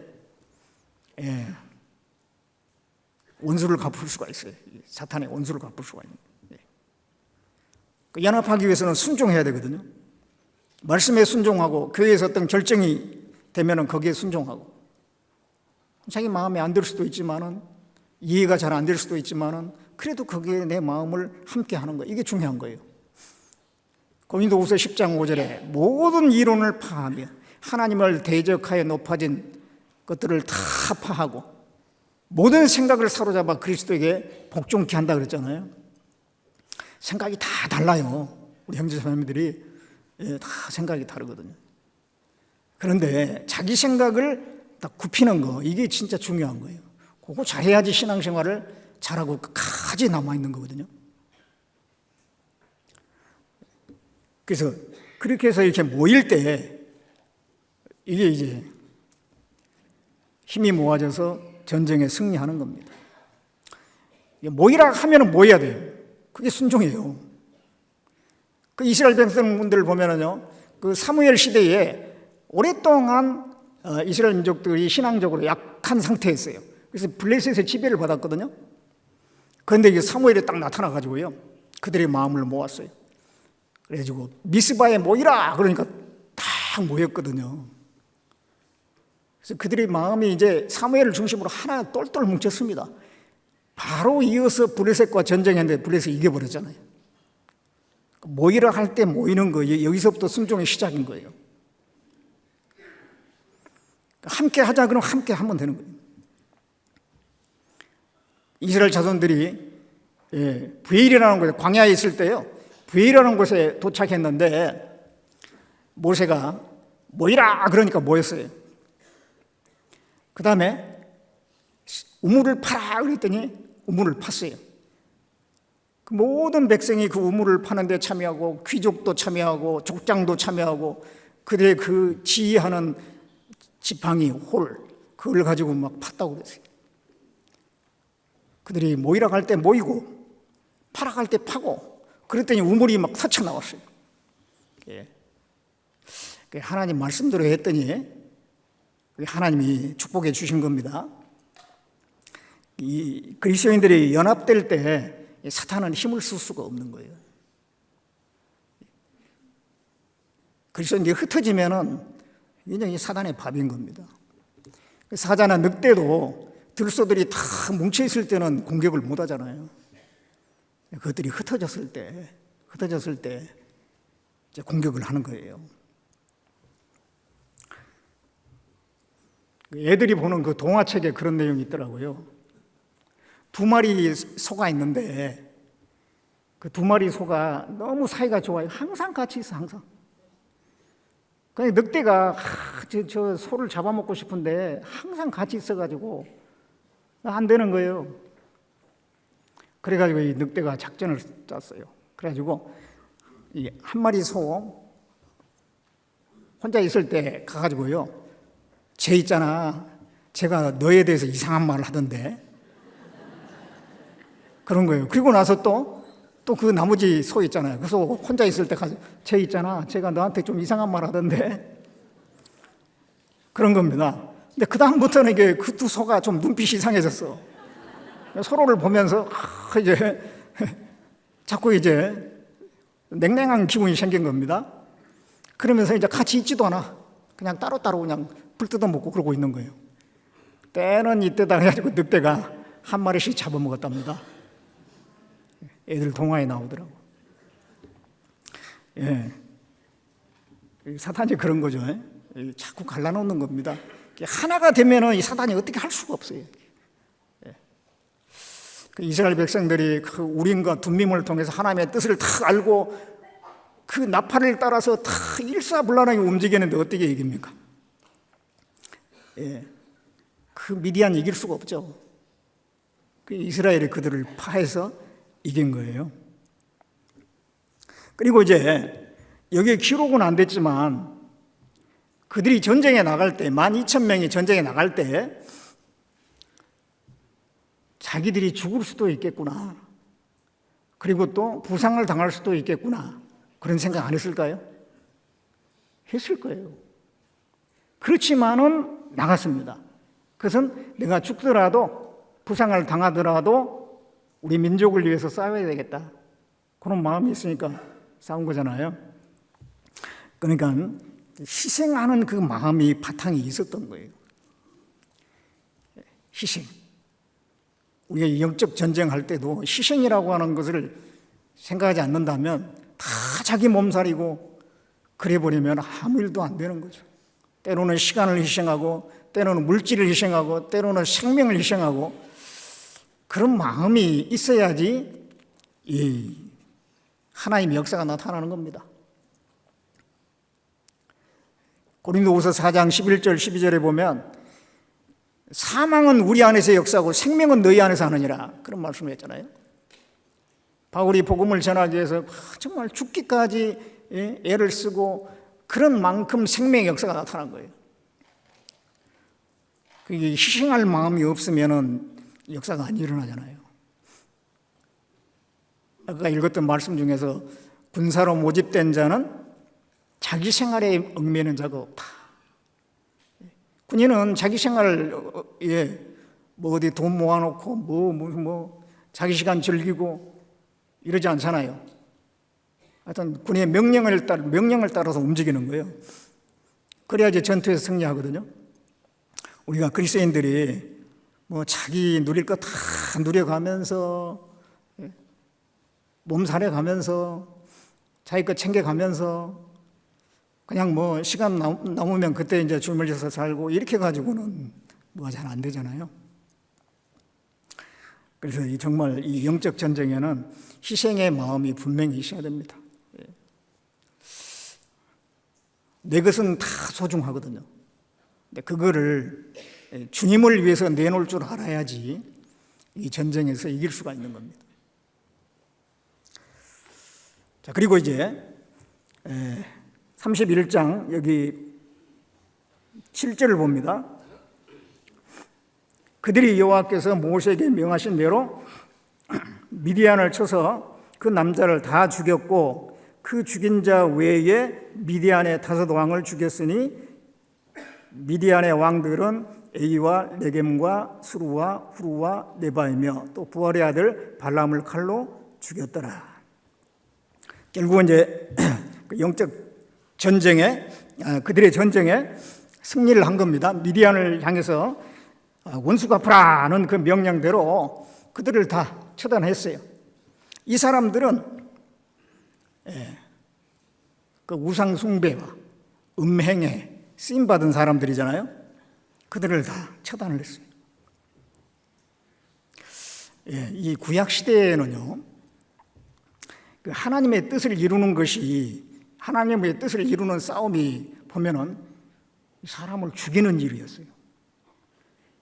원수를 갚을 수가 있어요. 사탄의 원수를 갚을 수가 있는 거예요. 연합하기 위해서는 순종해야 되거든요. 말씀에 순종하고 교회에서 어떤 결정이 되면은 거기에 순종하고, 자기 마음에 안 들 수도 있지만은, 이해가 잘 안 될 수도 있지만은, 그래도 거기에 내 마음을 함께 하는 거예요. 이게 중요한 거예요. 고린도후서 10장 5절에 모든 이론을 파하며 하나님을 대적하여 높아진 것들을 다 파하고 모든 생각을 사로잡아 그리스도에게 복종케 한다 그랬잖아요. 생각이 다 달라요. 우리 형제자매들이 다 생각이 다르거든요. 그런데 자기 생각을 딱 굽히는 거, 이게 진짜 중요한 거예요. 그거 잘해야지 신앙생활을 잘하고 끝까지 남아있는 거거든요. 그래서 그렇게 해서 이렇게 모일 때 이게 이제 힘이 모아져서 전쟁에 승리하는 겁니다. 모이라 하면 모여야 돼요. 그게 순종이에요. 그 이스라엘 백성분들을 보면은요, 그 사무엘 시대에 오랫동안 이스라엘 민족들이 신앙적으로 약한 상태였어요. 그래서 블레셋의 지배를 받았거든요. 그런데 이게 사무엘이 딱 나타나가지고요, 그들의 마음을 모았어요. 그래가지고 미스바에 모이라 그러니까 딱 모였거든요. 그래서 그들의 마음이 이제 사무엘을 중심으로 하나 똘똘 뭉쳤습니다. 바로 이어서 블레셋과 전쟁했는데 블레셋이 이겨버렸잖아요. 모이라 할 때 모이는 거예요. 여기서부터 순종의 시작인 거예요. 함께 하자 그러면 함께 하면 되는 거예요. 이스라엘 자손들이 브엘이라는 곳에, 광야에 있을 때요, 브엘이라는 곳에 도착했는데 모세가 모이라 그러니까 모였어요. 그 다음에 우물을 파라 그랬더니 우물을 팠어요. 그 모든 백성이 그 우물을 파는 데 참여하고, 귀족도 참여하고, 족장도 참여하고, 그들의 그 지휘하는 지팡이, 홀, 그걸 가지고 막 팠다고 그랬어요. 그들이 모이라 갈 때 모이고 파라 갈 때 파고, 그랬더니 우물이 막 터쳐 나왔어요. 하나님 말씀대로 했더니 하나님이 축복해 주신 겁니다. 이 그리스도인들이 연합될 때 사탄은 힘을 쓸 수가 없는 거예요. 그리스도인들이 흩어지면은 굉장히 사단의 밥인 겁니다. 사자나 늑대도 들소들이 다 뭉쳐 있을 때는 공격을 못 하잖아요. 그것들이 흩어졌을 때 이제 공격을 하는 거예요. 애들이 보는 그 동화책에 그런 내용이 있더라고요. 두 마리 소가 있는데 그 두 마리 소가 너무 사이가 좋아요. 항상 같이 있어, 항상. 그러니까 늑대가 저 소를 잡아먹고 싶은데 항상 같이 있어가지고 안 되는 거예요. 그래가지고 이 늑대가 작전을 짰어요. 그래가지고 이 한 마리 소 혼자 있을 때 가가지고요, 쟤 있잖아, 제가 너에 대해서 이상한 말을 하던데, 그런 거예요. 그리고 나서 또 그 나머지 소 있잖아요. 그래서 혼자 있을 때 가서 쟤 있잖아, 제가 너한테 좀 이상한 말 하던데, 그런 겁니다. 근데 그 다음부터는 이게 그 두 소가 좀 눈빛이 이상해졌어. 서로를 보면서 이제 자꾸 이제 냉랭한 기분이 생긴 겁니다. 그러면서 이제 같이 있지도 않아. 그냥 따로따로 그냥 불 뜯어먹고 그러고 있는 거예요. 때는 이때다 해가지고 늑대가 한 마리씩 잡아먹었답니다. 애들 동화에 나오더라고. 예, 사탄이 그런 거죠. 자꾸 갈라놓는 겁니다. 하나가 되면은 이 사탄이 어떻게 할 수가 없어요. 이스라엘 백성들이 그 우림과 둠밈을 통해서 하나님의 뜻을 다 알고 그 나팔을 따라서 다 일사불란하게 움직이는데 어떻게 이깁니까? 그 미디안 이길 수가 없죠. 그 이스라엘이 그들을 파해서 이긴 거예요. 그리고 이제 여기에 기록은 안 됐지만 그들이 전쟁에 나갈 때, 12,000명이 전쟁에 나갈 때 자기들이 죽을 수도 있겠구나, 그리고 또 부상을 당할 수도 있겠구나, 그런 생각 안 했을까요? 했을 거예요. 그렇지만은 나갔습니다. 그것은 내가 죽더라도 부상을 당하더라도 우리 민족을 위해서 싸워야 되겠다, 그런 마음이 있으니까 싸운 거잖아요. 그러니까 희생하는 그 마음이 바탕이 있었던 거예요. 희생. 우리가 영적 전쟁할 때도 희생이라고 하는 것을 생각하지 않는다면 다 자기 몸살이고 그래 버리면 아무 일도 안 되는 거죠. 때로는 시간을 희생하고, 때로는 물질을 희생하고, 때로는 생명을 희생하고, 그런 마음이 있어야지 이 하나님의 역사가 나타나는 겁니다. 고린도후서 4장 11절 12절에 보면 사망은 우리 안에서 역사하고 생명은 너희 안에서 하느니라, 그런 말씀을 했잖아요. 바울이 복음을 전하기 위해서 정말 죽기까지 애를 쓰고 그런 만큼 생명의 역사가 나타난 거예요. 그게 희생할 마음이 없으면 역사가 안 일어나잖아요. 아까 읽었던 말씀 중에서 군사로 모집된 자는 자기 생활에 얽매이는 자가 없다. 군인은 자기 생활에 뭐 어디 돈 모아놓고 뭐 자기 시간 즐기고 이러지 않잖아요. 하여튼 군의 명령을 따라서 움직이는 거예요. 그래야지 전투에서 승리하거든요. 우리가 그리스도인들이 뭐 자기 누릴 거 다 누려가면서, 몸살에 가면서, 자기 거 챙겨가면서, 그냥 뭐 시간 남으면 그때 이제 주물려서 살고 이렇게 가지고는 뭐가 잘 안 되잖아요. 그래서 정말 이 영적 전쟁에는 희생의 마음이 분명히 있어야 됩니다. 내 것은 다 소중하거든요. 근데 그거를 주님을 위해서 내놓을 줄 알아야지 이 전쟁에서 이길 수가 있는 겁니다. 자, 그리고 이제 31장 여기 7절을 봅니다. 그들이 여호와께서 모세에게 명하신 대로 미디안을 쳐서 그 남자를 다 죽였고 그 죽인 자 외에 미디안의 5 왕을 죽였으니 미디안의 왕들은 에이와 레겜과 수루와 후루와 네바이며 또 부알의 아들 발람을 칼로 죽였더라. 결국은 이제 영적 전쟁에, 그들의 전쟁에 승리를 한 겁니다. 미디안을 향해서 원수 갚으라는 그 명령대로 그들을 다 처단했어요. 이 사람들은 그 우상 숭배와 음행에 쓰임받은 사람들이잖아요. 그들을 다 처단을 했어요. 이 구약 시대에는요, 그 하나님의 뜻을 이루는 것이, 하나님의 뜻을 이루는 싸움이 보면은 사람을 죽이는 일이었어요.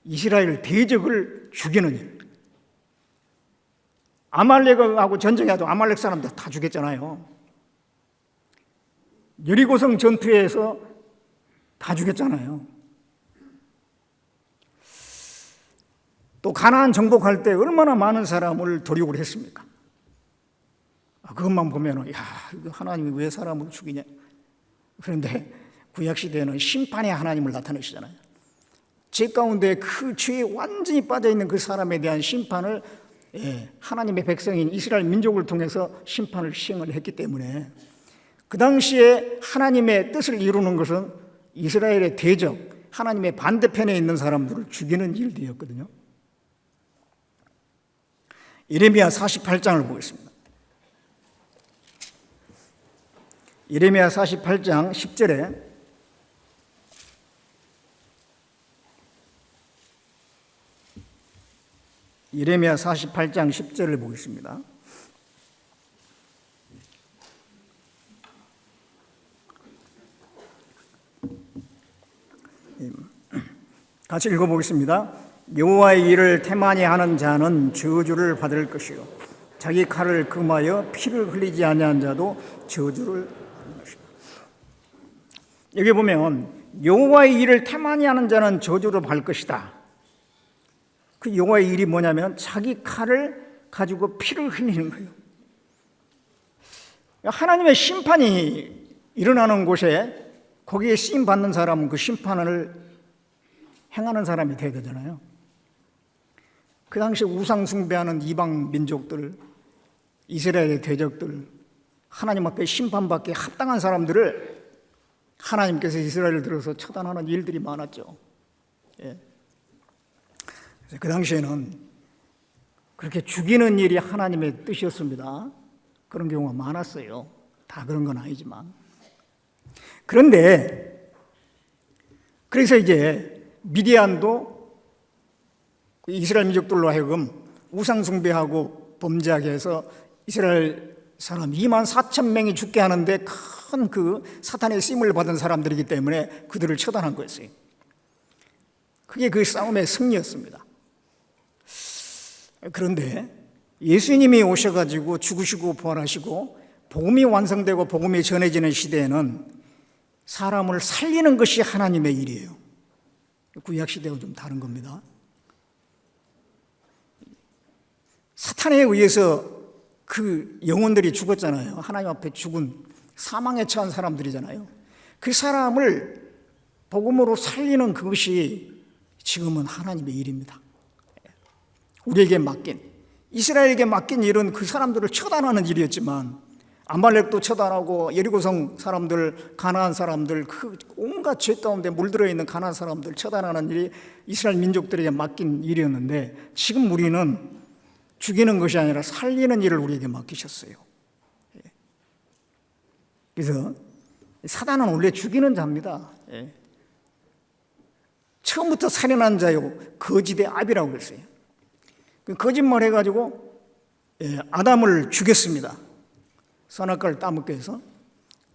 이스라엘 대적을 죽이는 일. 아말렉하고 전쟁해도 아말렉 사람들 다 죽였잖아요. 여리고성 전투에서 다 죽였잖아요. 또 가나안 정복할 때 얼마나 많은 사람을 도륙을 했습니까? 그것만 보면 야, 이거 하나님이 왜 사람을 죽이냐. 그런데 구약시대에는 심판의 하나님을 나타내시잖아요. 죄 가운데 그 죄에 완전히 빠져있는 그 사람에 대한 심판을 하나님의 백성인 이스라엘 민족을 통해서 심판을 시행을 했기 때문에 그 당시에 하나님의 뜻을 이루는 것은 이스라엘의 대적, 하나님의 반대편에 있는 사람들을 죽이는 일들이었거든요. 예레미야 48장을 보겠습니다. 예레미야 48장 10절에 예레미야 48장 10절을 보겠습니다. 같이 읽어보겠습니다. 여호와의 일을 태만히 하는 자는 저주를 받을 것이요 자기 칼을 금하여 피를 흘리지 아니한 자도 저주를 받을 것이다. 여기 보면 여호와의 일을 태만히 하는 자는 저주를 받을 것이다. 그 여호와의 일이 뭐냐면 자기 칼을 가지고 피를 흘리는 거예요. 하나님의 심판이 일어나는 곳에 거기에 쓰임 받는 사람은 그 심판을 행하는 사람이 되어야 되잖아요. 그 당시 우상 숭배하는 이방 민족들, 이스라엘의 대적들, 하나님 앞에 심판받기에 합당한 사람들을 하나님께서 이스라엘을 들어서 처단하는 일들이 많았죠. 그래서 그 당시에는 그렇게 죽이는 일이 하나님의 뜻이었습니다. 그런 경우가 많았어요. 다 그런 건 아니지만. 그런데 그래서 이제 미디안도 이스라엘 민족들로 하여금 우상 숭배하고 범죄하게 해서 이스라엘 사람 24,000명이 죽게 하는데 큰 그 사탄의 쓰임을 받은 사람들이기 때문에 그들을 처단한 거였어요. 그게 그 싸움의 승리였습니다. 그런데 예수님이 오셔가지고 죽으시고 부활하시고 복음이 완성되고 복음이 전해지는 시대에는 사람을 살리는 것이 하나님의 일이에요. 구약 시대와 좀 다른 겁니다. 사탄에 의해서 그 영혼들이 죽었잖아요. 하나님 앞에 죽은 사망에 처한 사람들이잖아요. 그 사람을 복음으로 살리는 그것이 지금은 하나님의 일입니다. 우리에게 맡긴, 이스라엘에게 맡긴 일은 그 사람들을 처단하는 일이었지만 아말렉도 처단하고 여리고성 사람들, 가나안 사람들, 그 온갖 죄 가운데 물들어 있는 가나안 사람들 처단하는 일이 이스라엘 민족들에게 맡긴 일이었는데 지금 우리는 죽이는 것이 아니라 살리는 일을 우리에게 맡기셨어요. 그래서 사단은 원래 죽이는 자입니다. 처음부터 살인한 자요 거짓의 압이라고 그랬어요. 거짓말 해가지고 아담을 죽였습니다. 선악과를 따먹게 해서.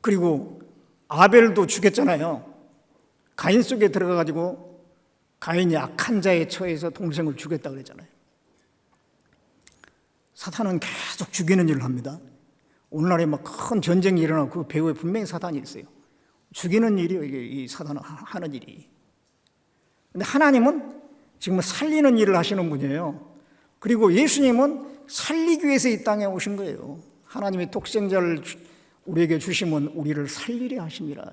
그리고 아벨도 죽였잖아요. 가인 속에 들어가가지고 가인이 악한 자에 처해서 동생을 죽였다고 그랬잖아요. 사탄은 계속 죽이는 일을 합니다. 오늘날에 막 큰 전쟁이 일어나고 그 배후에 분명히 사탄이 있어요. 죽이는 일이에요, 이 사탄은 하는 일이. 근데 하나님은 지금 살리는 일을 하시는 분이에요. 그리고 예수님은 살리기 위해서 이 땅에 오신 거예요. 하나님의 독생자를 우리에게 주시면 우리를 살리려 하심이라.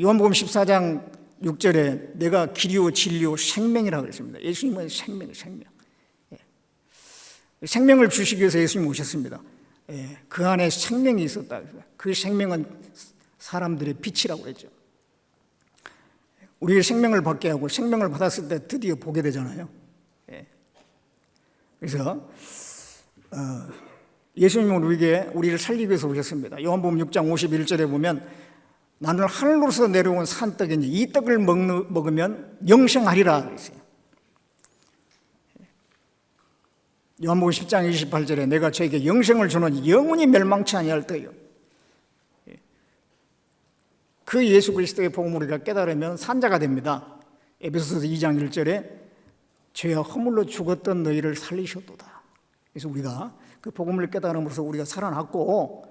요한복음 14장 6절에 내가 길이요 진리요 생명이라고 그랬습니다. 예수님은 생명. 생명을 주시기 위해서 예수님이 오셨습니다. 그 안에 생명이 있었다. 그 생명은 사람들의 빛이라고 했죠. 우리의 생명을 받게 하고 생명을 받았을 때 드디어 보게 되잖아요. 그래서 예수님은 우리를 살리기 위해서 오셨습니다. 요한복음 6장 51절에 보면 나는 하늘로서 내려온 산떡이니 이 떡을 먹으면 영생하리라 그랬어요. 요한복음 10장 28절에 내가 저에게 영생을 주노니 영원히 멸망치 아니할 터이요. 그 예수 그리스도의 복음을 우리가 깨달으면 산자가 됩니다. 에베소서 2장 1절에 죄와 허물로 죽었던 너희를 살리셨도다. 그래서 우리가 그 복음을 깨달음으로써 우리가 살아났고,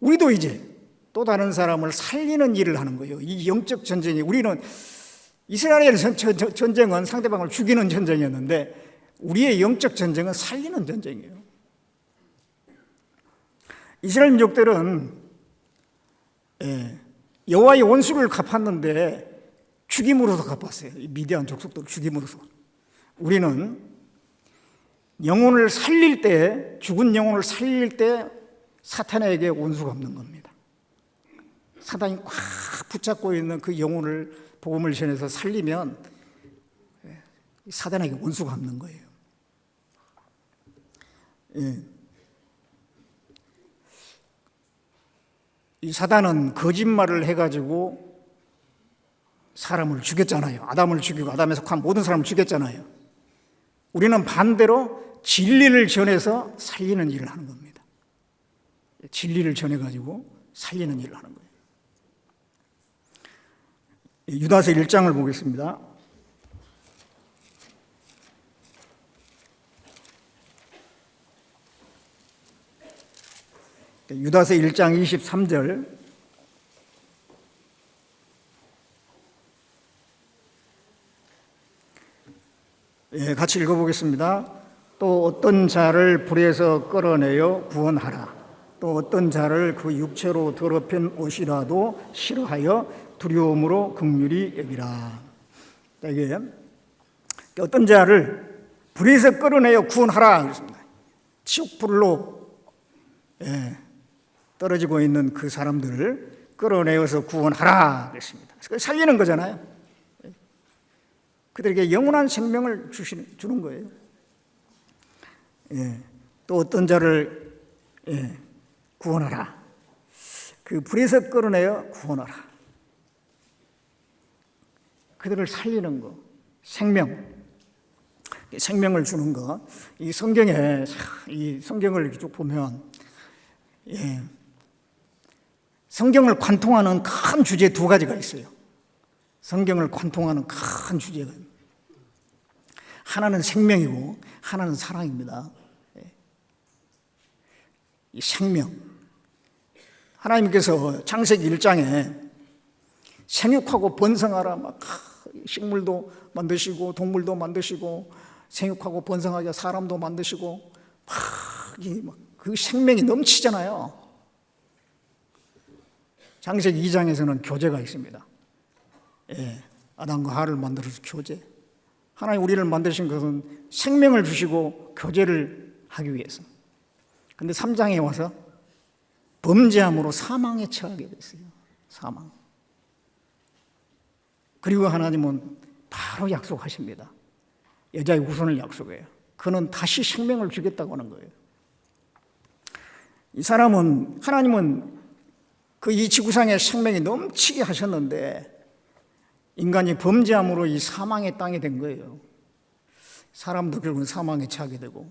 우리도 이제 또 다른 사람을 살리는 일을 하는 거예요. 이 영적 전쟁이, 우리는 이스라엘 전쟁은 상대방을 죽이는 전쟁이었는데 우리의 영적 전쟁은 살리는 전쟁이에요. 이스라엘 민족들은 여호와의 원수를 갚았는데 죽임으로서 갚았어요. 미디안 족속들 죽임으로서. 우리는 영혼을 살릴 때, 죽은 영혼을 살릴 때 사탄에게 원수 갚는 겁니다. 사탄이 꽉 붙잡고 있는 그 영혼을 복음을 전해서 살리면 사탄에게 원수 갚는 거예요. 이 사단은 거짓말을 해가지고 사람을 죽였잖아요. 아담을 죽이고 아담에 속한 모든 사람을 죽였잖아요. 우리는 반대로 진리를 전해서 살리는 일을 하는 겁니다. 진리를 전해가지고 살리는 일을 하는 거예요. 유다서 1장을 보겠습니다. 유다서 1장 23절. 같이 읽어보겠습니다. 또 어떤 자를 불에서 끌어내어 구원하라. 또 어떤 자를 그 육체로 더럽힌 옷이라도 싫어하여 두려움으로 긍휼히 여기라. 이게 어떤 자를 불에서 끌어내어 구원하라 그랬습니다. 지옥불로 떨어지고 있는 그 사람들을 끌어내어서 구원하라 그랬습니다. 살리는 거잖아요. 그들에게 영원한 생명을 주는 거예요. 또 어떤 자를 구원하라. 그 불에서 끌어내어 구원하라. 그들을 살리는 거, 생명을 주는 거. 이 성경에, 이 성경을 쭉 보면 성경을 관통하는 큰 주제 두 가지가 있어요. 성경을 관통하는 큰 주제가 하나는 생명이고 하나는 사랑입니다. 이 생명, 하나님께서 창세기 1장에 생육하고 번성하라, 막 식물도 만드시고 동물도 만드시고 생육하고 번성하게 사람도 만드시고 막 그 생명이 넘치잖아요. 창세기 2장에서는 교제가 있습니다. 아담과 하와를 만들어서 교제. 하나님 우리를 만드신 것은 생명을 주시고 교제를 하기 위해서. 그런데 3장에 와서 범죄함으로 사망에 처하게 됐어요. 사망. 그리고 하나님은 바로 약속하십니다. 여자의 후손을 약속해요. 그는 다시 생명을 주겠다고 하는 거예요. 이 사람은, 하나님은 그 이 지구상에 생명이 넘치게 하셨는데 인간이 범죄함으로 이 사망의 땅이 된 거예요. 사람도 결국은 사망에 처하게 되고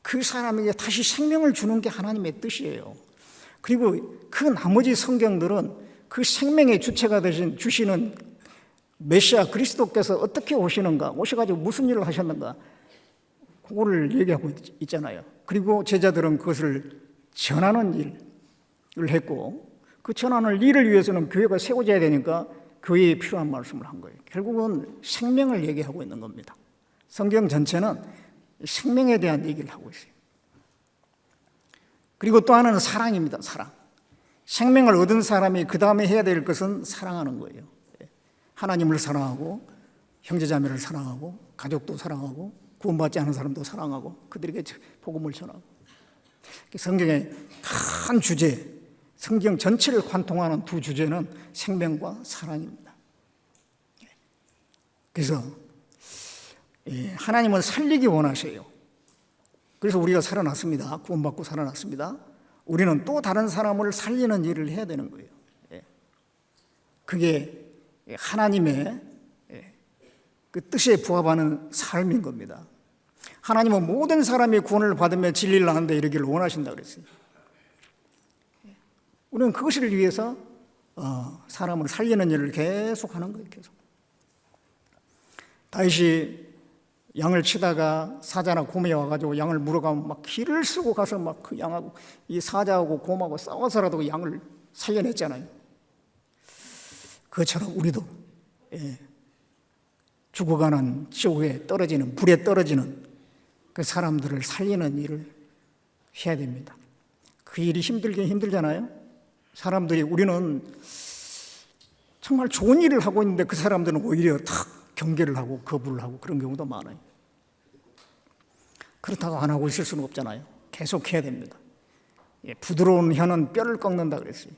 그 사람에게 다시 생명을 주는 게 하나님의 뜻이에요. 그리고 그 나머지 성경들은 그 생명의 주체가 주시는 메시아 그리스도께서 어떻게 오시는가, 오셔가지고 무슨 일을 하셨는가, 그거를 얘기하고 있잖아요. 그리고 제자들은 그것을 전하는 일을 했고, 그 전하는 일을 위해서는 교회가 세워져야 되니까 교회에 필요한 말씀을 한 거예요. 결국은 생명을 얘기하고 있는 겁니다. 성경 전체는 생명에 대한 얘기를 하고 있어요. 그리고 또 하나는 사랑입니다. 사랑. 생명을 얻은 사람이 그 다음에 해야 될 것은 사랑하는 거예요. 하나님을 사랑하고 형제자매를 사랑하고 가족도 사랑하고 구원받지 않은 사람도 사랑하고 그들에게 복음을 전하고. 성경의 큰 주제, 성경 전체를 관통하는 두 주제는 생명과 사랑입니다. 그래서 하나님은 살리기 원하셔요. 그래서 우리가 살아났습니다. 구원받고 살아났습니다. 우리는 또 다른 사람을 살리는 일을 해야 되는 거예요. 그게 하나님의 그 뜻에 부합하는 삶인 겁니다. 하나님은 모든 사람이 구원을 받으며 진리를 아는데 이르기를 원하신다 그랬어요. 우리는 그것을 위해서 사람을 살리는 일을 계속 하는 거예요. 계속. 다윗이 양을 치다가 사자나 곰이 와가지고 양을 물어가면 막 길을 쓰고 가서 막 그 양하고 이 사자하고 곰하고 싸워서라도 양을 살려냈잖아요. 그것처럼 우리도 죽어가는 지옥에 떨어지는, 불에 떨어지는 그 사람들을 살리는 일을 해야 됩니다. 그 일이 힘들긴 힘들잖아요. 사람들이, 우리는 정말 좋은 일을 하고 있는데 그 사람들은 오히려 탁 경계를 하고 거부를 하고 그런 경우도 많아요. 그렇다고 안 하고 있을 수는 없잖아요. 계속 해야 됩니다. 부드러운 혀는 뼈를 꺾는다 그랬어요.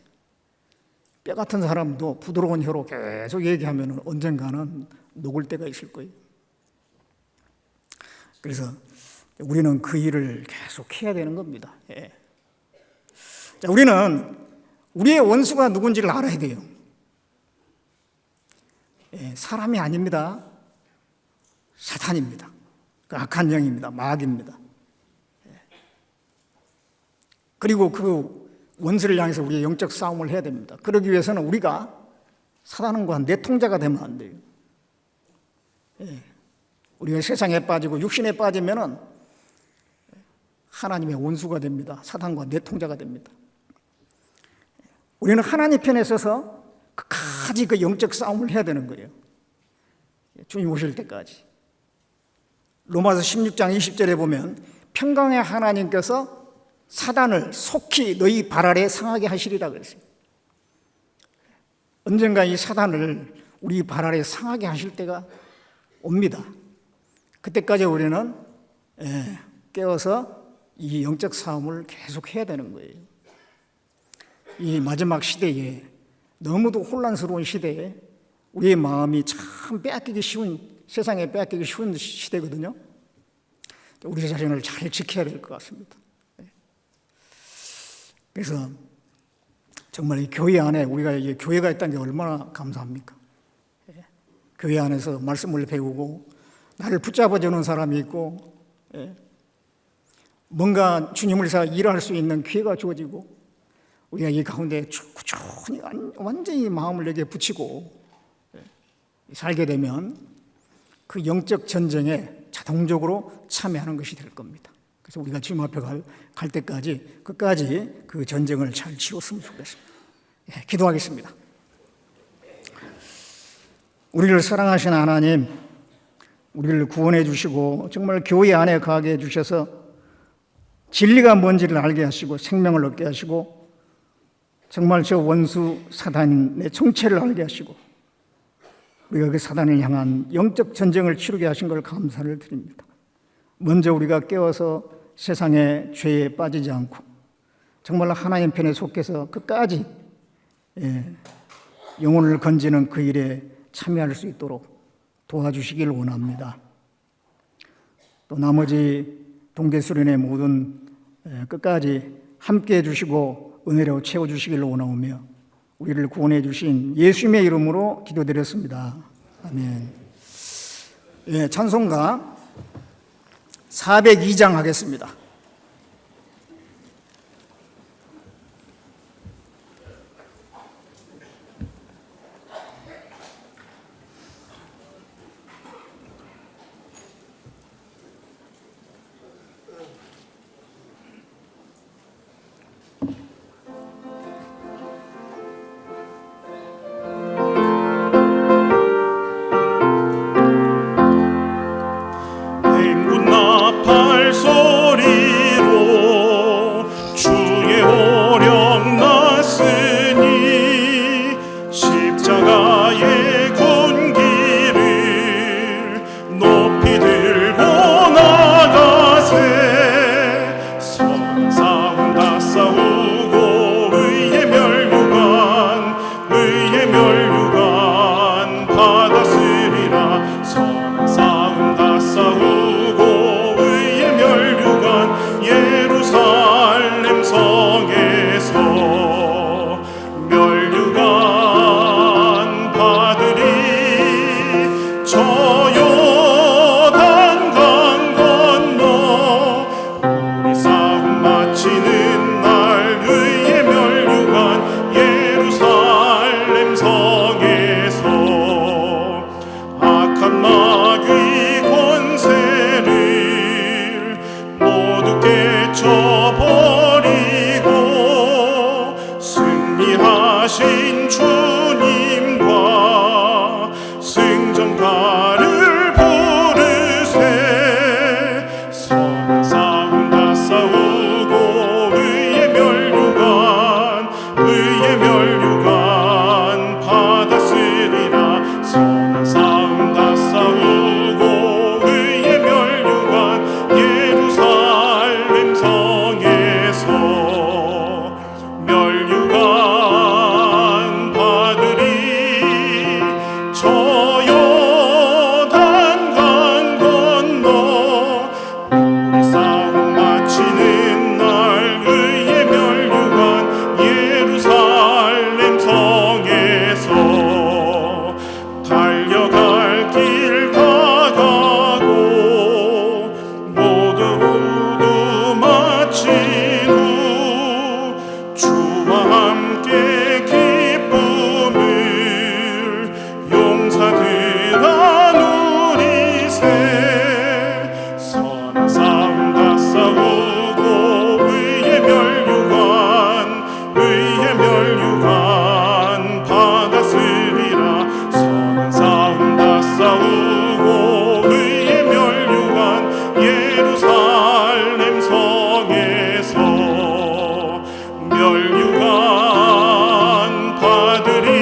뼈 같은 사람도 부드러운 혀로 계속 얘기하면 언젠가는 녹을 때가 있을 거예요. 그래서 우리는 그 일을 계속 해야 되는 겁니다. 자, 우리는 우리의 원수가 누군지를 알아야 돼요. 사람이 아닙니다. 사탄입니다. 그 악한 영입니다. 마귀입니다. 그리고 그 원수를 향해서 우리의 영적 싸움을 해야 됩니다. 그러기 위해서는 우리가 사단과 내통자가 되면 안 돼요. 우리가 세상에 빠지고 육신에 빠지면은 하나님의 원수가 됩니다. 사단과 내통자가 됩니다. 우리는 하나님 편에 서서 끝까지 그 영적 싸움을 해야 되는 거예요. 주님 오실 때까지. 로마서 16장 20절에 보면 평강의 하나님께서 사단을 속히 너희 발 아래 상하게 하시리라 그랬어요. 언젠가 이 사단을 우리 발 아래 상하게 하실 때가 옵니다. 그때까지 우리는 깨어서 이 영적 싸움을 계속 해야 되는 거예요. 이 마지막 시대에, 너무도 혼란스러운 시대에 우리의 마음이 참 빼앗기기 쉬운, 세상에 빼앗기기 쉬운 시대거든요. 우리 자신을 잘 지켜야 될 것 같습니다. 그래서 정말 이 교회 안에 우리가 이제 교회가 있다는 게 얼마나 감사합니까? 교회 안에서 말씀을 배우고 나를 붙잡아주는 사람이 있고, 뭔가 주님을 위해서 일할 수 있는 기회가 주어지고, 우리가 이 가운데 꾸준히 완전히 마음을 여기에 붙이고 살게 되면 그 영적 전쟁에 자동적으로 참여하는 것이 될 겁니다. 그래서 우리가 주님 앞에 갈 때까지 끝까지 그 전쟁을 잘 치렀으면 좋겠습니다. 기도하겠습니다. 우리를 사랑하신 하나님, 우리를 구원해 주시고 정말 교회 안에 가게 해 주셔서 진리가 뭔지를 알게 하시고 생명을 얻게 하시고 정말 저 원수 사단의 정체를 알게 하시고 우리가 그 사단을 향한 영적 전쟁을 치르게 하신 걸 감사를 드립니다. 먼저 우리가 깨어서 세상의 죄에 빠지지 않고 정말 하나님 편에 속해서 끝까지 영혼을 건지는 그 일에 참여할 수 있도록 도와주시길 원합니다. 또 나머지 동계수련의 모든 끝까지 함께해 주시고 은혜로 채워주시기를 원하오며 우리를 구원해 주신 예수님의 이름으로 기도드렸습니다. 아멘. 찬송가 402장 하겠습니다. 행군 나팔 소리 하신 주님과 승전가를 부르세. 선한 싸움 다 싸우고 의의 멸류관 받았으리라. 선한 싸움 다 싸우고 의의 멸류관 예루살렘 성에서 멸류관 받으리. 저 요단강 건너 우리 싸움 마치는 날 의의 멸류관 예루살렘 성에서 달려갈 길 다 가고 모두 마친 후 주와 함께 기쁨을 용사들아 누리세. 선한 싸움 다 싸우고 의의 멸류관 받았으리라. 선한 싸움 다 싸우고 의의 멸류관 예루살렘 성에서 멸류관 받으리.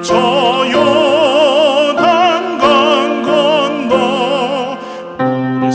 저 요단강 건너 우리